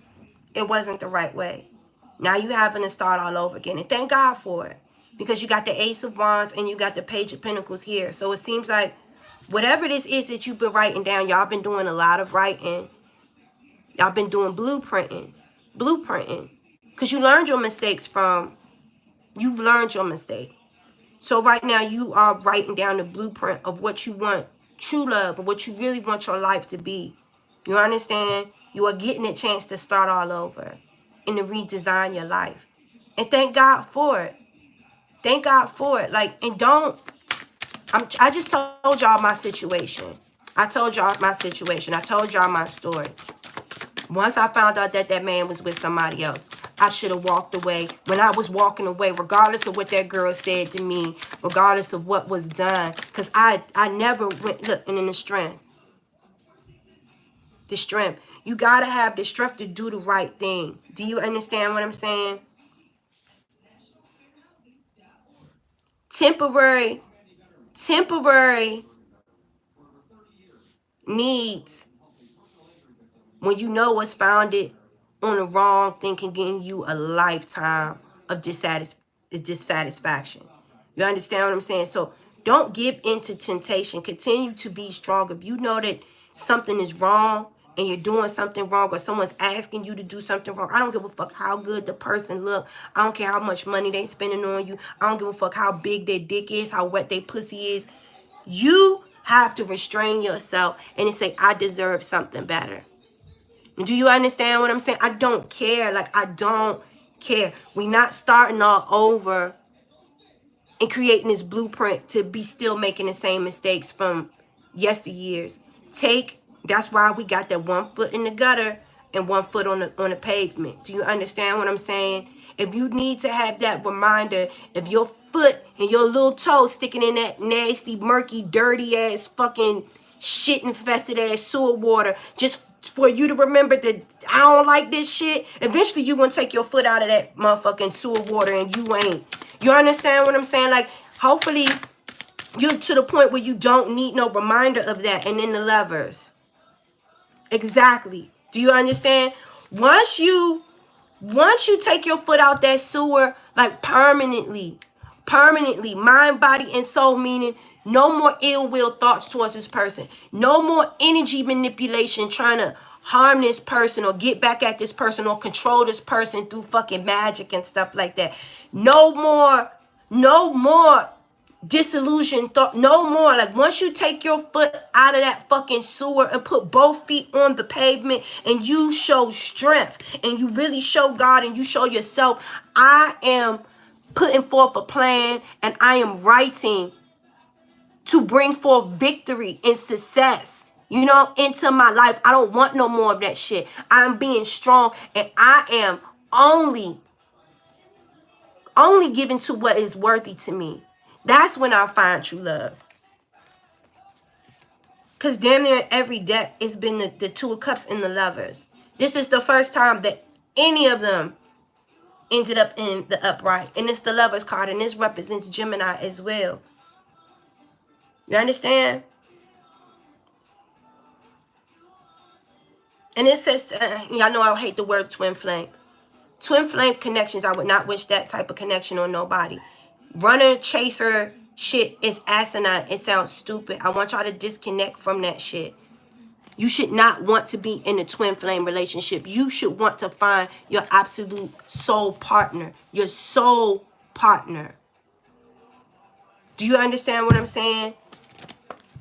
It wasn't the right way. Now you're having to start all over again. And thank God for it. Because you got the Ace of Wands and you got the Page of Pentacles here. So it seems like whatever this is that you've been writing down, y'all been doing a lot of writing. Y'all been doing blueprinting. Because you learned your mistakes you've learned your mistake. So right now you are writing down the blueprint of what you want, true love, or what you really want your life to be. You understand? You are getting a chance to start all over and to redesign your life. And thank God for it. Thank God for it. Like, and I just told y'all my situation. I told y'all my situation. I told y'all my story. Once I found out that that man was with somebody else, I should have walked away. When I was walking away, regardless of what that girl said to me, regardless of what was done, because I never went, look, and then the strength. The strength. You got to have the strength to do the right thing. Do you understand what I'm saying? Temporary needs, when you know it's founded on the wrong thing, can give you a lifetime of dissatisfaction. You understand what I'm saying? So Don't give in to temptation. Continue to be strong. If you know that something is wrong and you're doing something wrong, or someone's asking you to do something wrong, I don't give a fuck how good the person look. I don't care how much money they spending on you. I don't give a fuck how big their dick is, how wet their pussy is. You have to restrain yourself and say, I deserve something better. Do you understand what I'm saying? I don't care. Like, I don't care. We not starting all over and creating this blueprint to be still making the same mistakes from yesteryears. That's why we got that 1 foot in the gutter and 1 foot on the pavement. Do you understand what I'm saying? If you need to have that reminder, if your foot and your little toe sticking in that nasty, murky, dirty ass fucking shit infested ass sewer water, just for you to remember that I don't like this shit, eventually you're gonna take your foot out of that motherfucking sewer water and you ain't. You understand what I'm saying? Like, hopefully you're to the point where you don't need no reminder of that. And then the Lovers. Exactly. Do you understand? Once you take your foot out that sewer, like permanently, mind, body, and soul, meaning no more ill will thoughts towards this person. No more energy manipulation trying to harm this person or get back at this person or control this person through fucking magic and stuff like that. No more disillusion thought. No more. Like, once you take your foot out of that fucking sewer and put both feet on the pavement and you show strength and you really show God and you show yourself, I am putting forth a plan and I am writing to bring forth victory and success, you know, into my life. I don't want no more of that shit. I'm being strong and I am only giving to what is worthy to me. That's when I find true love. Because damn near every deck, it's been the Two of Cups and the Lovers. This is the first time that any of them ended up in the upright. And it's the Lovers card. And this represents Gemini as well. You understand? And it says, y'all know I hate the word twin flame. Twin flame connections, I would not wish that type of connection on nobody. Runner, chaser shit is asinine. It sounds stupid. I want y'all to disconnect from that shit. You should not want to be in a twin flame relationship. You should want to find your absolute soul partner. Your soul partner. Do you understand what I'm saying?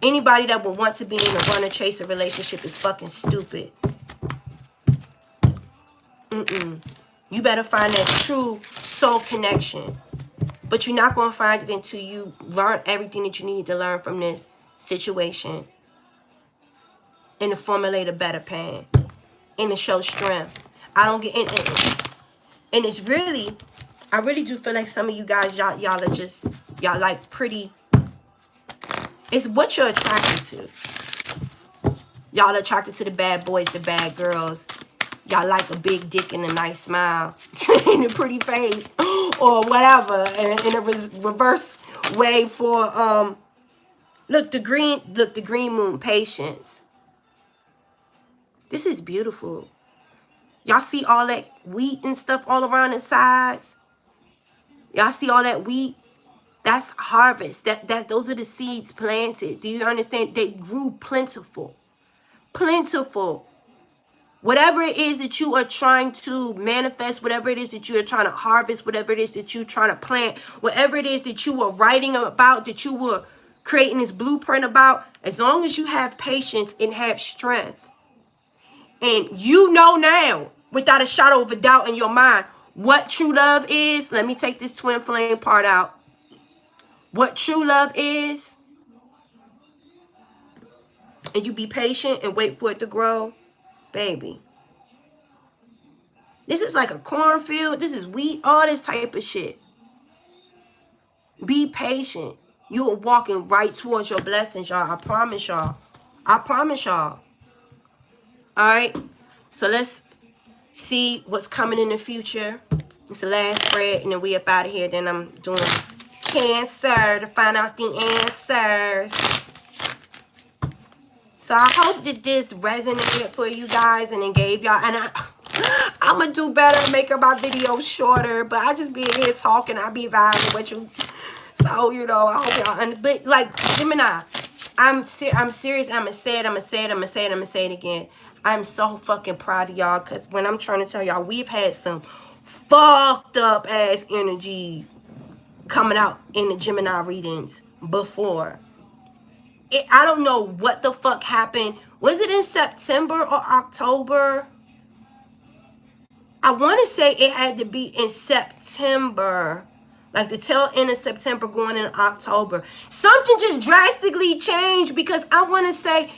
Anybody that would want to be in a runner chaser relationship is fucking stupid. You better find that true soul connection. But you're not going to find it until you learn everything that you need to learn from this situation. And to formulate a better plan. And to show strength. I don't get in. And it's really, I really do feel like some of you guys, y'all are just, y'all like pretty. It's what you're attracted to. Y'all are attracted to the bad boys, the bad girls. Y'all like a big dick and a nice smile. And a pretty face. Or whatever. And in a reverse way for, look, the green moon, patience. This is beautiful. Y'all see all that wheat and stuff all around the sides? Y'all see all that wheat? That's harvest. Those are the seeds planted. Do you understand? They grew plentiful. Plentiful. Whatever it is that you are trying to manifest, whatever it is that you are trying to harvest, whatever it is that you're trying to plant, whatever it is that you were writing about, that you were creating this blueprint about, as long as you have patience and have strength, and you know now, without a shadow of a doubt in your mind, what true love is. Let me take this twin flame part out. What true love is. And you be patient and wait for it to grow. Baby. This is like a cornfield. This is wheat. All this type of shit. Be patient. You are walking right towards your blessings, y'all. I promise y'all. I promise y'all. Alright. So let's see what's coming in the future. It's the last spread. And then we up out of here. Then I'm doing Cancer to find out the answers. So I hope that this resonated for you guys and then gave y'all, and I'm going to do better, making my videos shorter, but I just be here talking, I be vibing with you. So, you know, I hope y'all, but like, Gemini, I'm serious, and I'm gonna say it again. I'm so fucking proud of y'all, because when I'm trying to tell y'all, we've had some fucked up ass energies coming out in the Gemini readings before. I don't know what the fuck happened. Was it in September or October? I want to say it had to be in September. Like the tail end of September going in October. Something just drastically changed, because I want to say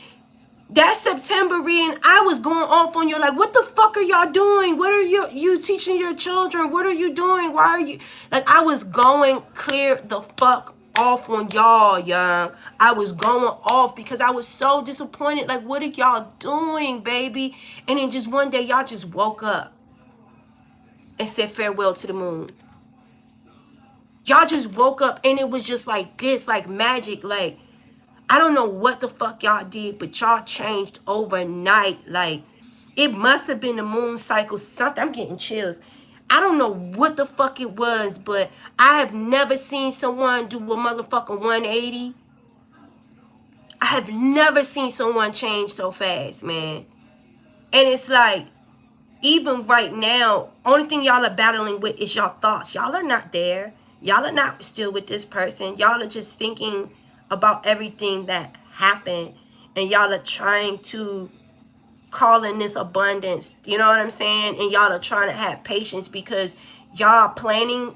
that September reading, I was going off on you like, what the fuck are y'all doing? What are you teaching your children? What are you doing? Why are you... Like, I was going clear the fuck off on y'all, young. I was going off because I was so disappointed. Like, what are y'all doing, baby? And then just one day, y'all just woke up and said farewell to the moon. Y'all just woke up and it was just like this, like magic. Like, I don't know what the fuck y'all did, but y'all changed overnight. Like, it must have been the moon cycle, something. I'm getting chills. I don't know what the fuck it was, but I have never seen someone do a motherfucking 180. I have never seen someone change so fast, man. And it's like, even right now, only thing y'all are battling with is y'all thoughts. Y'all are not there. Y'all are not still with this person. Y'all are just thinking about everything that happened. And y'all are trying to call in this abundance. You know what I'm saying? And y'all are trying to have patience, because y'all are planning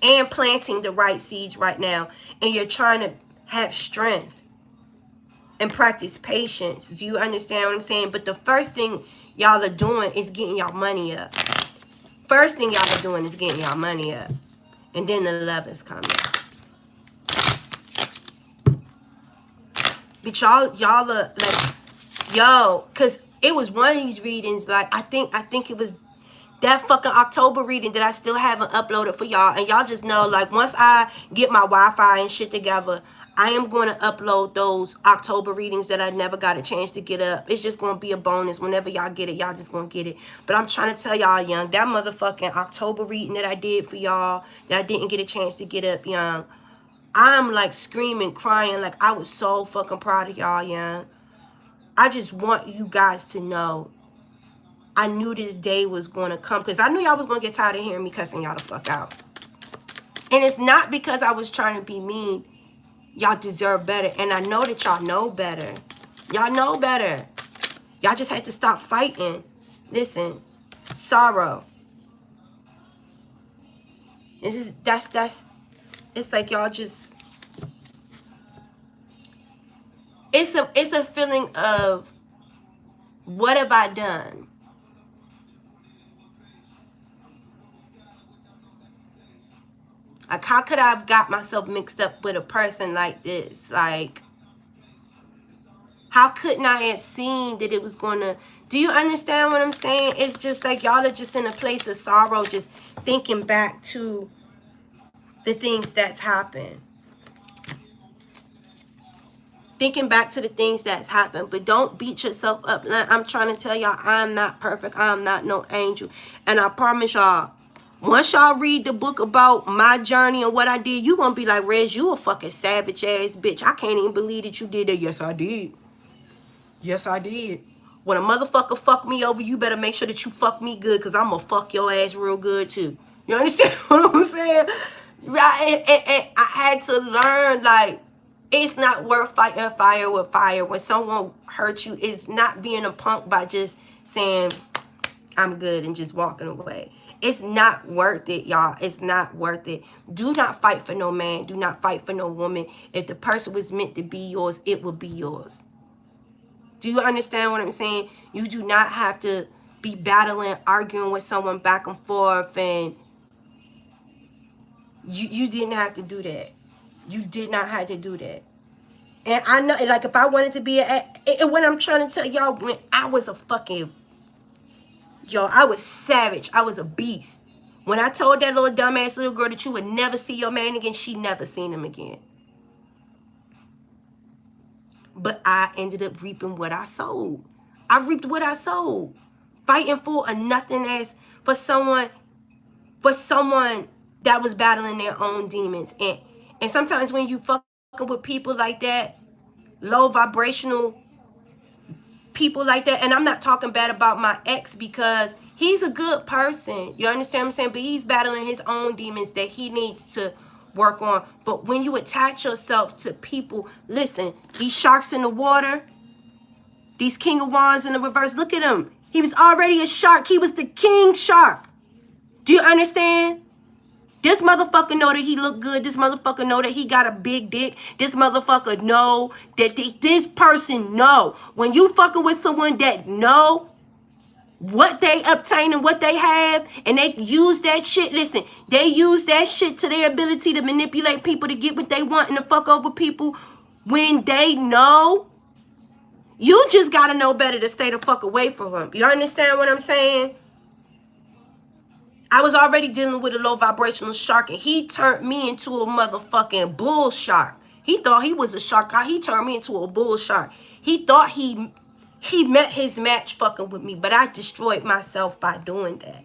and planting the right seeds right now. And you're trying to have strength and practice patience. Do you understand what I'm saying? But the first thing y'all are doing is getting y'all money up. First thing y'all are doing is getting y'all money up. And then the love is coming. But y'all are like, yo, because it was one of these readings, like, I think it was that fucking October reading that I still haven't uploaded for y'all. And y'all just know, like, once I get my Wi-Fi and shit together, I am going to upload those October readings that I never got a chance to get up. It's just going to be a bonus. Whenever y'all get it, y'all just going to get it. But I'm trying to tell y'all, young, that motherfucking October reading that I did for y'all, that I didn't get a chance to get up, young, I'm like screaming, crying, like I was so fucking proud of y'all, young. I just want you guys to know, I knew this day was going to come, because I knew y'all was going to get tired of hearing me cussing y'all the fuck out. And it's not because I was trying to be mean. Y'all deserve better. And I know that y'all know better. Y'all know better. Y'all just had to stop fighting. Listen, sorrow. That's it's like y'all just, it's a feeling of, what have I done? Like, how could I have got myself mixed up with a person like this? Like, how couldn't I have seen that it was going to... Do you understand what I'm saying? It's just like y'all are just in a place of sorrow, just thinking back to the things that's happened. Thinking back to the things that's happened. But don't beat yourself up. I'm trying to tell y'all, I'm not perfect. I'm not no angel. And I promise y'all, once y'all read the book about my journey and what I did, you gonna be like, Rez, you a fucking savage ass bitch. I can't even believe that you did that. Yes, I did. Yes, I did. When a motherfucker fuck me over, you better make sure that you fuck me good, because I'm gonna fuck your ass real good too. You understand what I'm saying? Right? And I had to learn, like, it's not worth fighting fire with fire. When someone hurts you, it's not being a punk by just saying, I'm good, and just walking away. It's not worth it, y'all. It's not worth it. Do not fight for no man. Do not fight for no woman. If the person was meant to be yours, it will be yours. Do you understand what I'm saying? You do not have to be battling, arguing with someone back and forth, and you didn't have to do that. You did not have to do that. And I know, like, if I wanted to be and when I'm trying to tell y'all, when I was a fucking... Yo, I was savage. I was a beast. When I told that little dumbass little girl that you would never see your man again, she never seen him again. But I ended up reaping what I sowed. I reaped what I sowed. Fighting for a nothing ass, for someone that was battling their own demons. And sometimes when you fucking with people like that, low vibrational people like that, and I'm not talking bad about my ex because he's a good person. You understand what I'm saying? But he's battling his own demons that he needs to work on. But when you attach yourself to people, listen, these sharks in the water, these King of Wands in the reverse, look at him. He was already a shark. He was the king shark. Do you understand? This motherfucker know that he look good. This motherfucker know that he got a big dick. This motherfucker know that this person know. When you fucking with someone that know what they obtain and what they have, and they use that shit, listen, they use that shit to their ability to manipulate people to get what they want and to fuck over people. When they know, you just gotta know better to stay the fuck away from them. You understand what I'm saying? I was already dealing with a low vibrational shark, and he turned me into a motherfucking bull shark. He thought he was a shark. He turned me into a bull shark. He thought he met his match fucking with me, but I destroyed myself by doing that.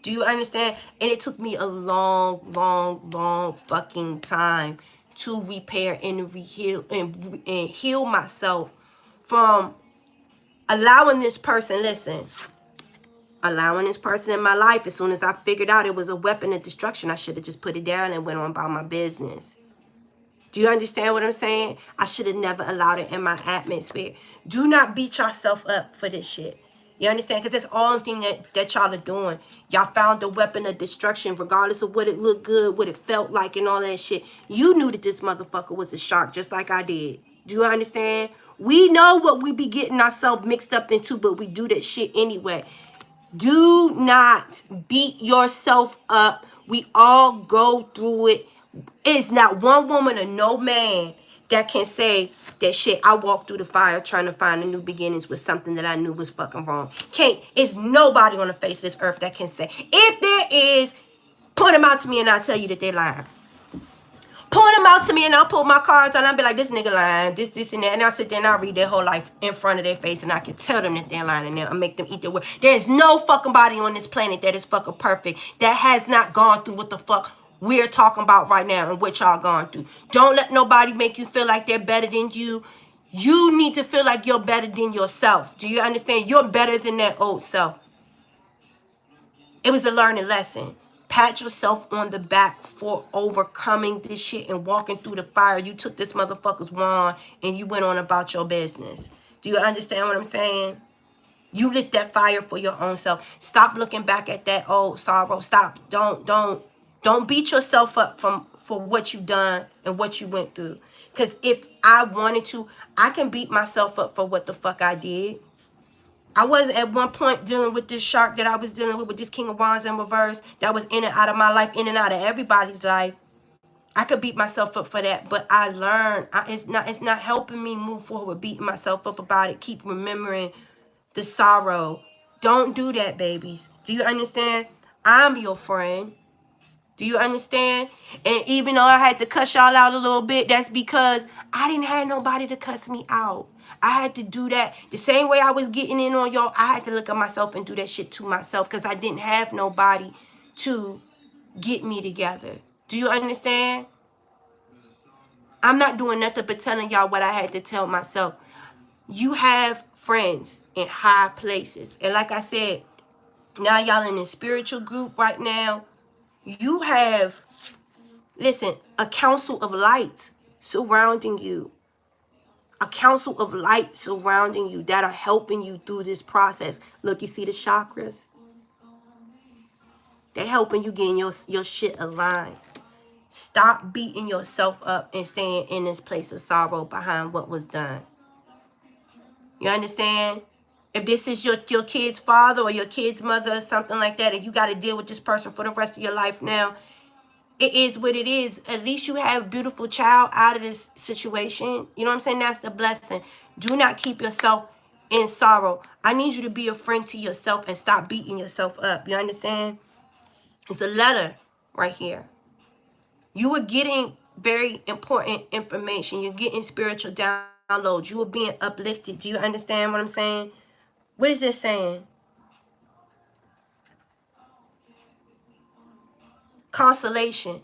Do you understand? And it took me a long, long, long fucking time to repair and heal and heal myself from allowing this person, listen, allowing this person in my life. As soon as I figured out it was a weapon of destruction, I should have just put it down and went on about my business. Do you understand what I'm saying? I should have never allowed it in my atmosphere. Do not beat yourself up for this shit. You understand? Because that's all the thing that y'all are doing. Y'all found a weapon of destruction, regardless of what it looked good, what it felt like, and all that shit. You knew that this motherfucker was a shark, just like I did. Do you understand? We know what we be getting ourselves mixed up into, but we do that shit anyway. Do not beat yourself up. We all go through it. It's not one woman or no man that can say that shit, I walked through the fire trying to find a new beginnings with something that I knew was fucking wrong. Can't. It's nobody on the face of this earth that can say. If there is, point them out to me and I'll tell you that they're lying. Point them out to me and I'll pull my cards out and I'll be like, this nigga lying, this, and that. And I'll sit there and I'll read their whole life in front of their face and I can tell them that they're lying and I'll make them eat their word. There's no fucking body on this planet that is fucking perfect, that has not gone through what the fuck we're talking about right now and what y'all gone through. Don't let nobody make you feel like they're better than you. You need to feel like you're better than yourself. Do you understand? You're better than that old self. It was a learning lesson. Pat yourself on the back for overcoming this shit and walking through the fire. You took this motherfucker's wand and you went on about your business. Do you understand what I'm saying? You lit that fire for your own self. Stop looking back at that old sorrow. Stop. Don't beat yourself up for what you done and what you went through. Because if I wanted to, I can beat myself up for what the fuck I did. I was at one point dealing with this shark that I was dealing with this King of Wands in reverse that was in and out of my life, in and out of everybody's life. I could beat myself up for that, but I learned. It's not helping me move forward, beating myself up about it. Keep remembering the sorrow. Don't do that, babies. Do you understand? I'm your friend. Do you understand? And even though I had to cuss y'all out a little bit, that's because I didn't have nobody to cuss me out. I had to do that. The same way I was getting in on y'all, I had to look at myself and do that shit to myself because I didn't have nobody to get me together. Do you understand? I'm not doing nothing but telling y'all what I had to tell myself. You have friends in high places. And like I said, now y'all in a spiritual group right now. You have, listen, a council of light surrounding you. A council of light surrounding you that are helping you through this process. Look, you see the chakras? They're helping you getting your shit aligned. Stop beating yourself up and staying in this place of sorrow behind what was done. You understand? If this is your kid's father or your kid's mother or something like that, and you got to deal with this person for the rest of your life now, it is what it is. At least you have a beautiful child out of this situation. You know what I'm saying? That's the blessing. Do not keep yourself in sorrow. I need you to be a friend to yourself and stop beating yourself up. You understand? It's a letter right here. You were getting very important information. You're getting spiritual downloads. You were being uplifted. Do you understand what I'm saying? What is this saying? consolation.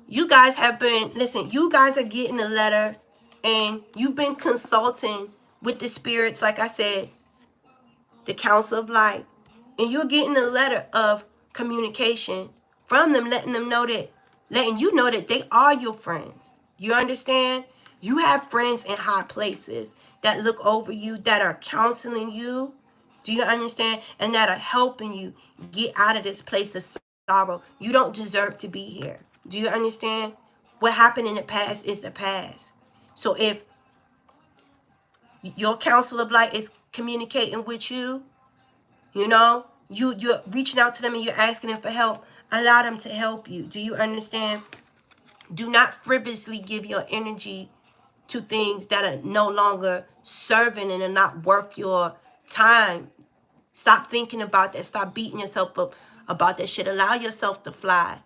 You guys have been, listen, you guys are getting a letter and you've been consulting with the spirits, like I said, the Council of Light. And you're getting a letter of communication from them, letting you know that they are your friends. You understand? You have friends in high places that look over you, that are counseling you. Do you understand? And that are helping you get out of this place of sorrow. You don't deserve to be here. Do you understand? What happened in the past is the past. So if your Council of Light is communicating with you, you know, you're reaching out to them and you're asking them for help, allow them to help you. Do you understand? Do not frivolously give your energy to things that are no longer serving and are not worth your time. Stop thinking about that. Stop beating yourself up about that shit. Allow yourself to fly.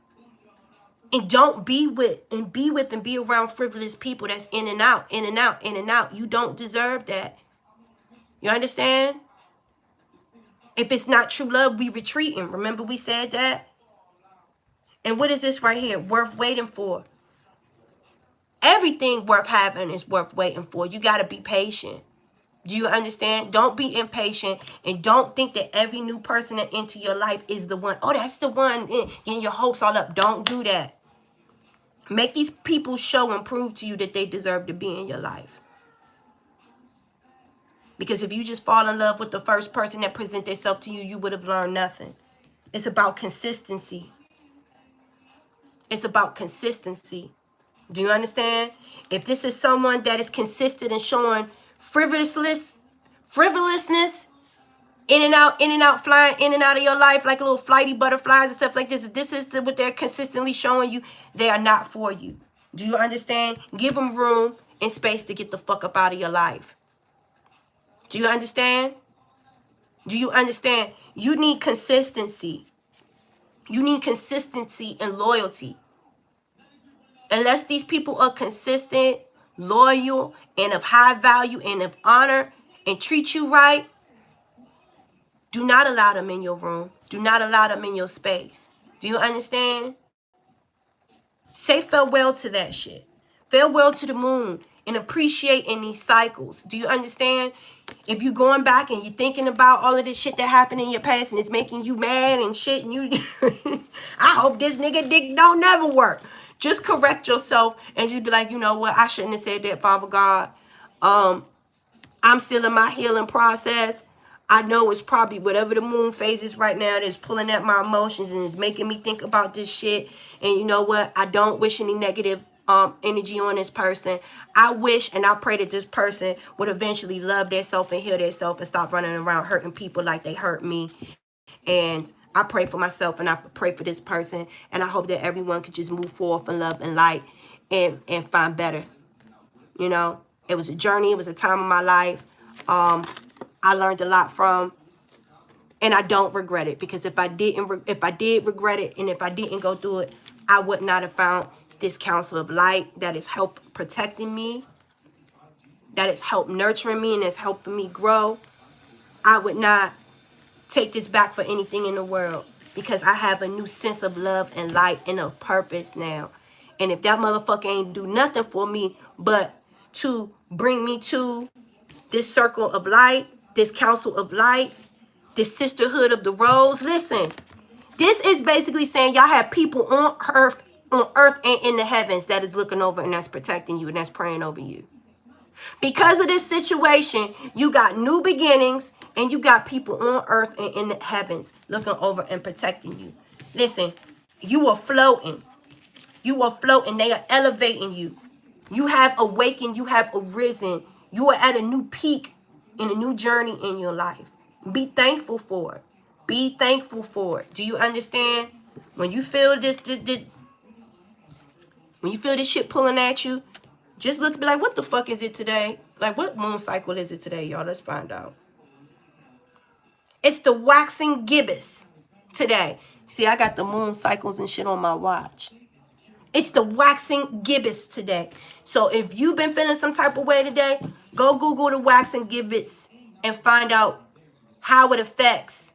And don't be with and be around frivolous people that's in and out, in and out, in and out. You don't deserve that. You understand? If it's not true love, we retreating. Remember we said that? And what is this right here? Worth waiting for. Everything worth having is worth waiting for. You got to be patient. Do you understand? Don't be impatient, and don't think that every new person that enter your life is the one. Oh, that's the one. And your hopes all up. Don't do that. Make these people show and prove to you that they deserve to be in your life. Because if you just fall in love with the first person that present themselves to you, you would have learned nothing. It's about consistency. It's about consistency. Do you understand? If this is someone that is consistent in showing frivolousness, in and out, flying in and out of your life like little flighty butterflies and stuff like this. This is what they're consistently showing you. They are not for you. Do you understand? Give them room and space to get the fuck up out of your life. Do you understand? Do you understand? You need consistency. You need consistency and loyalty. Unless these people are consistent, loyal, and of high value and of honor and treat you right, do not allow them in your room. Do not allow them in your space. Do you understand? Say farewell to that shit. Farewell to the moon and appreciate in these cycles. Do you understand? If you're going back and you're thinking about all of this shit that happened in your past and it's making you mad and shit, and you, I hope this nigga dick don't never work. Just correct yourself and just be like, you know what? I shouldn't have said that, Father God. I'm still in my healing process. I know it's probably whatever the moon phase is right now that's pulling at my emotions and is making me think about this shit. And you know what? I don't wish any negative energy on this person. I wish and I pray that this person would eventually love themselves and heal themselves and stop running around hurting people like they hurt me. And I pray for myself and I pray for this person. And I hope that everyone could just move forward in love and light and find better. You know, it was a journey. It was a time of my life. I learned a lot from, and I don't regret it, because if I did regret it and if I didn't go through it, I would not have found this Council of Light that has helped protecting me, that has helped nurturing me and has helping me grow. I would not take this back for anything in the world, because I have a new sense of love and light and of purpose now. And if that motherfucker ain't do nothing for me but to bring me to this circle of light, this Council of Light, this sisterhood of the rose. Listen, this is basically saying y'all have people on earth and in the heavens that is looking over and that's protecting you and that's praying over you. Because of this situation, you got new beginnings and you got people on earth and in the heavens looking over and protecting you. Listen, you are floating. You are floating. They are elevating you. You have awakened. You have arisen. You are at a new peak in a new journey in your life. Be thankful for it. Be thankful for it. Do you understand? When you feel this when you feel this shit pulling at you, just look and be like, what the fuck is it today? Like, what moon cycle is it today, y'all? Let's find out. It's the waxing gibbous today. See, I got the moon cycles and shit on my watch. It's the waxing gibbous today. So if you've been feeling some type of way today, go Google the waxing gibbous and find out how it affects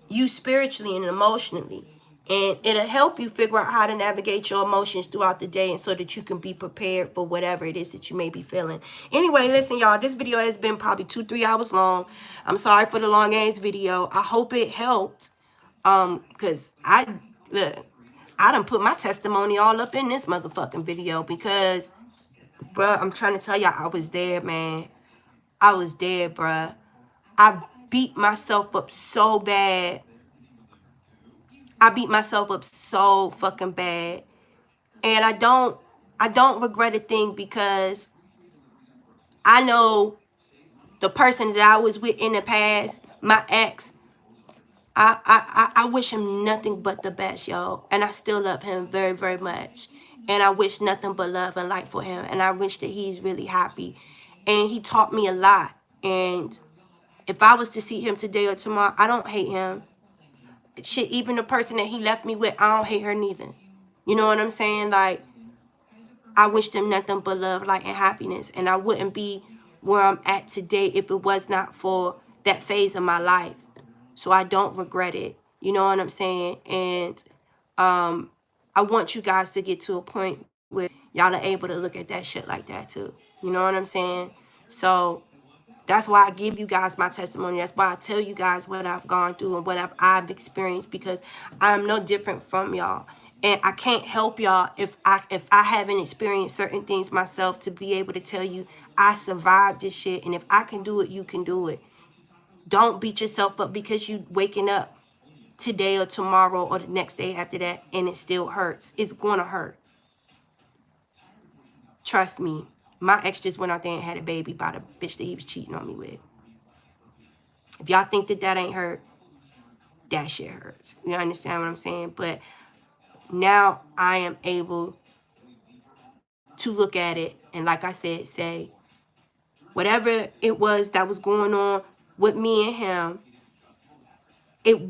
you spiritually and emotionally. And it'll help you figure out how to navigate your emotions throughout the day, and so that you can be prepared for whatever it is that you may be feeling. Anyway, listen, y'all, this video has been probably 2-3 hours long. I'm sorry for the long ass video. I hope it helped. Because look, I done put my testimony all up in this motherfucking video because, bruh, I'm trying to tell y'all, I was there, man. I was there, bruh. I beat myself up so bad. I beat myself up so fucking bad. And I don't regret a thing, because I know the person that I was with in the past, my ex, I wish him nothing but the best, yo. And I still love him very, very much. And I wish nothing but love and light for him. And I wish that he's really happy. And he taught me a lot. And if I was to see him today or tomorrow, I don't hate him. Shit, even the person that he left me with, I don't hate her neither. You know what I'm saying? Like, I wish them nothing but love, light, and happiness. And I wouldn't be where I'm at today if it was not for that phase of my life. So I don't regret it. You know what I'm saying? And I want you guys to get to a point where y'all are able to look at that shit like that too. You know what I'm saying? So that's why I give you guys my testimony. That's why I tell you guys what I've gone through and what I've experienced, because I'm no different from y'all. And I can't help y'all if I haven't experienced certain things myself to be able to tell you I survived this shit. And if I can do it, you can do it. Don't beat yourself up because you waking up today or tomorrow or the next day after that and it still hurts. It's gonna hurt. Trust me. My ex just went out there and had a baby by the bitch that he was cheating on me with. If y'all think that ain't hurt, that shit hurts. You understand what I'm saying? But now I am able to look at it and, like I said, say, whatever it was that was going on with me and him,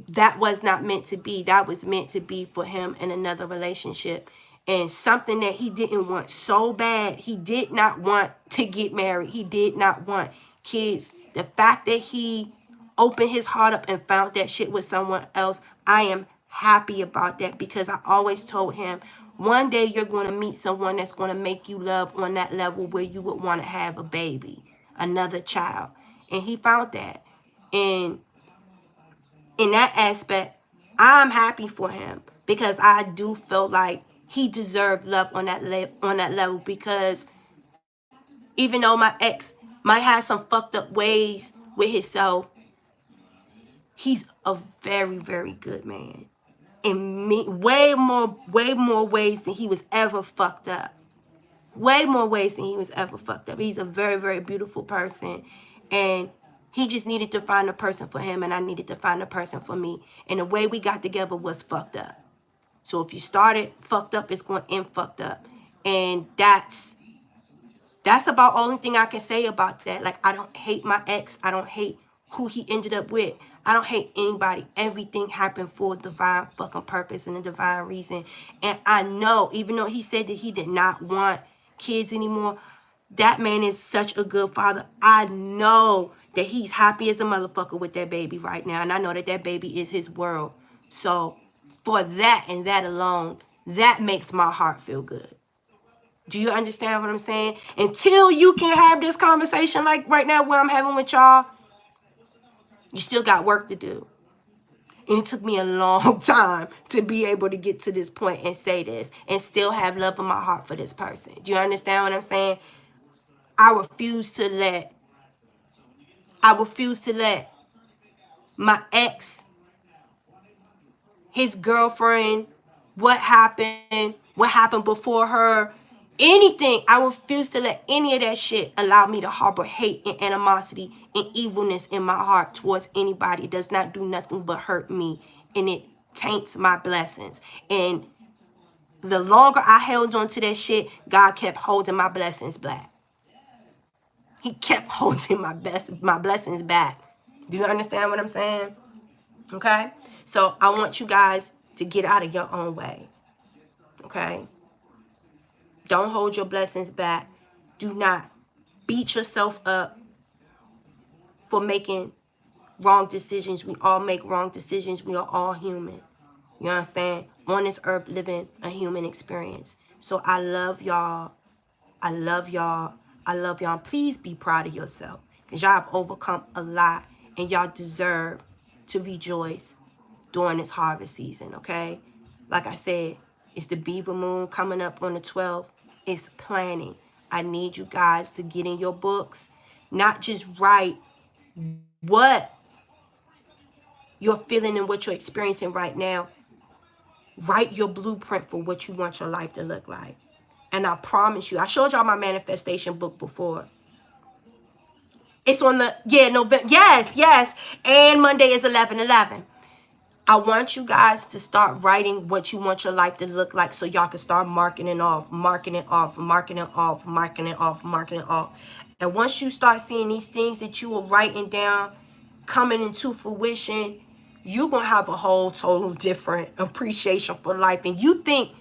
that was not meant to be. That was meant to be for him in another relationship. And something that he didn't want so bad. He did not want to get married. He did not want kids. The fact that he opened his heart up and found that shit with someone else, I am happy about that, because I always told him, one day you're going to meet someone that's going to make you love on that level where you would want to have a baby, another child. And he found that. And in that aspect, I'm happy for him, because I do feel like he deserved love on that level, because even though my ex might have some fucked up ways with himself, he's a very, very good man. In way more ways than he was ever fucked up. Way more ways than he was ever fucked up. He's a very, very beautiful person. And he just needed to find a person for him, and I needed to find a person for me. And the way we got together was fucked up. So if you started fucked up, it's going to end fucked up. And that's about the only thing I can say about that. Like, I don't hate my ex. I don't hate who he ended up with. I don't hate anybody. Everything happened for a divine fucking purpose and a divine reason. And I know, even though he said that he did not want kids anymore, that man is such a good father. I know that he's happy as a motherfucker with that baby right now. And I know that that baby is his world. So for that and that alone, that makes my heart feel good. Do you understand what I'm saying? Until you can have this conversation like right now where I'm having with y'all, you still got work to do. And it took me a long time to be able to get to this point and say this and still have love in my heart for this person. Do you understand what I'm saying? I refuse to let my ex, his girlfriend, what happened before her, anything. I refuse to let any of that shit allow me to harbor hate and animosity and evilness in my heart towards anybody. It does not do nothing but hurt me, and it taints my blessings. And the longer I held on to that shit, God kept holding my blessings back. He kept holding my blessings back. Do you understand what I'm saying? Okay? So I want you guys to get out of your own way. Okay? Don't hold your blessings back. Do not beat yourself up for making wrong decisions. We all make wrong decisions. We are all human. You understand? On this earth living a human experience. So I love y'all. I love y'all. I love y'all. Please be proud of yourself. Because y'all have overcome a lot. And y'all deserve to rejoice during this harvest season, okay? Like I said, it's the Beaver Moon coming up on the 12th. It's planning. I need you guys to get in your books. Not just write what you're feeling and what you're experiencing right now. Write your blueprint for what you want your life to look like. And I promise you, I showed y'all my manifestation book before. It's on the, November. Yes. And Monday is 11/11. I want you guys to start writing what you want your life to look like so y'all can start marking it off. And once you start seeing these things that you were writing down coming into fruition, you're going to have a whole total different appreciation for life. And you think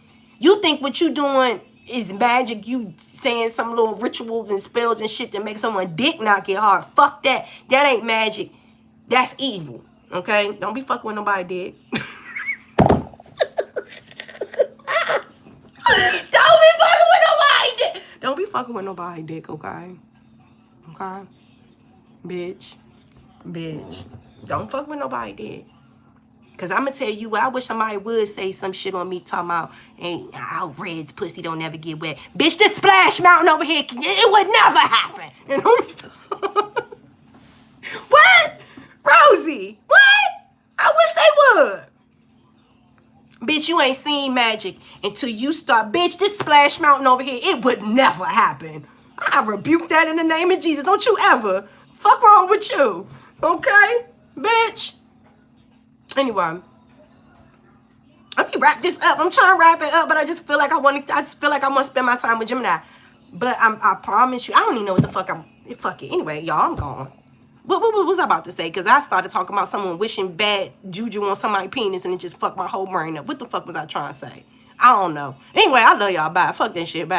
what you doing is magic, you saying some little rituals and spells and shit that make someone dick not get hard. Fuck that. That ain't magic. That's evil. Okay? Don't be fucking with nobody dick. Don't be fucking with nobody dick, okay? Okay? Bitch. Don't fuck with nobody dick. Because I'm going to tell you what, I wish somebody would say some shit on me talking about, ain't how Red's pussy don't never get wet. Bitch, this Splash Mountain over here, it would never happen. You know what? Rosie, what? I wish they would. Bitch, you ain't seen magic until you start. Bitch, this Splash Mountain over here, it would never happen. I rebuke that in the name of Jesus. Don't you ever. Fuck wrong with you. Okay? Bitch. Anyway, let me wrap this up. I'm trying to wrap it up, but I just feel like I want to spend my time with Gemini. But I promise you, I don't even know what the fuck fuck it. Anyway, y'all, I'm gone. What was I about to say? Because I started talking about someone wishing bad juju on somebody's penis and it just fucked my whole brain up. What the fuck was I trying to say? I don't know. Anyway, I love y'all. Bye. Fuck that shit. Bye.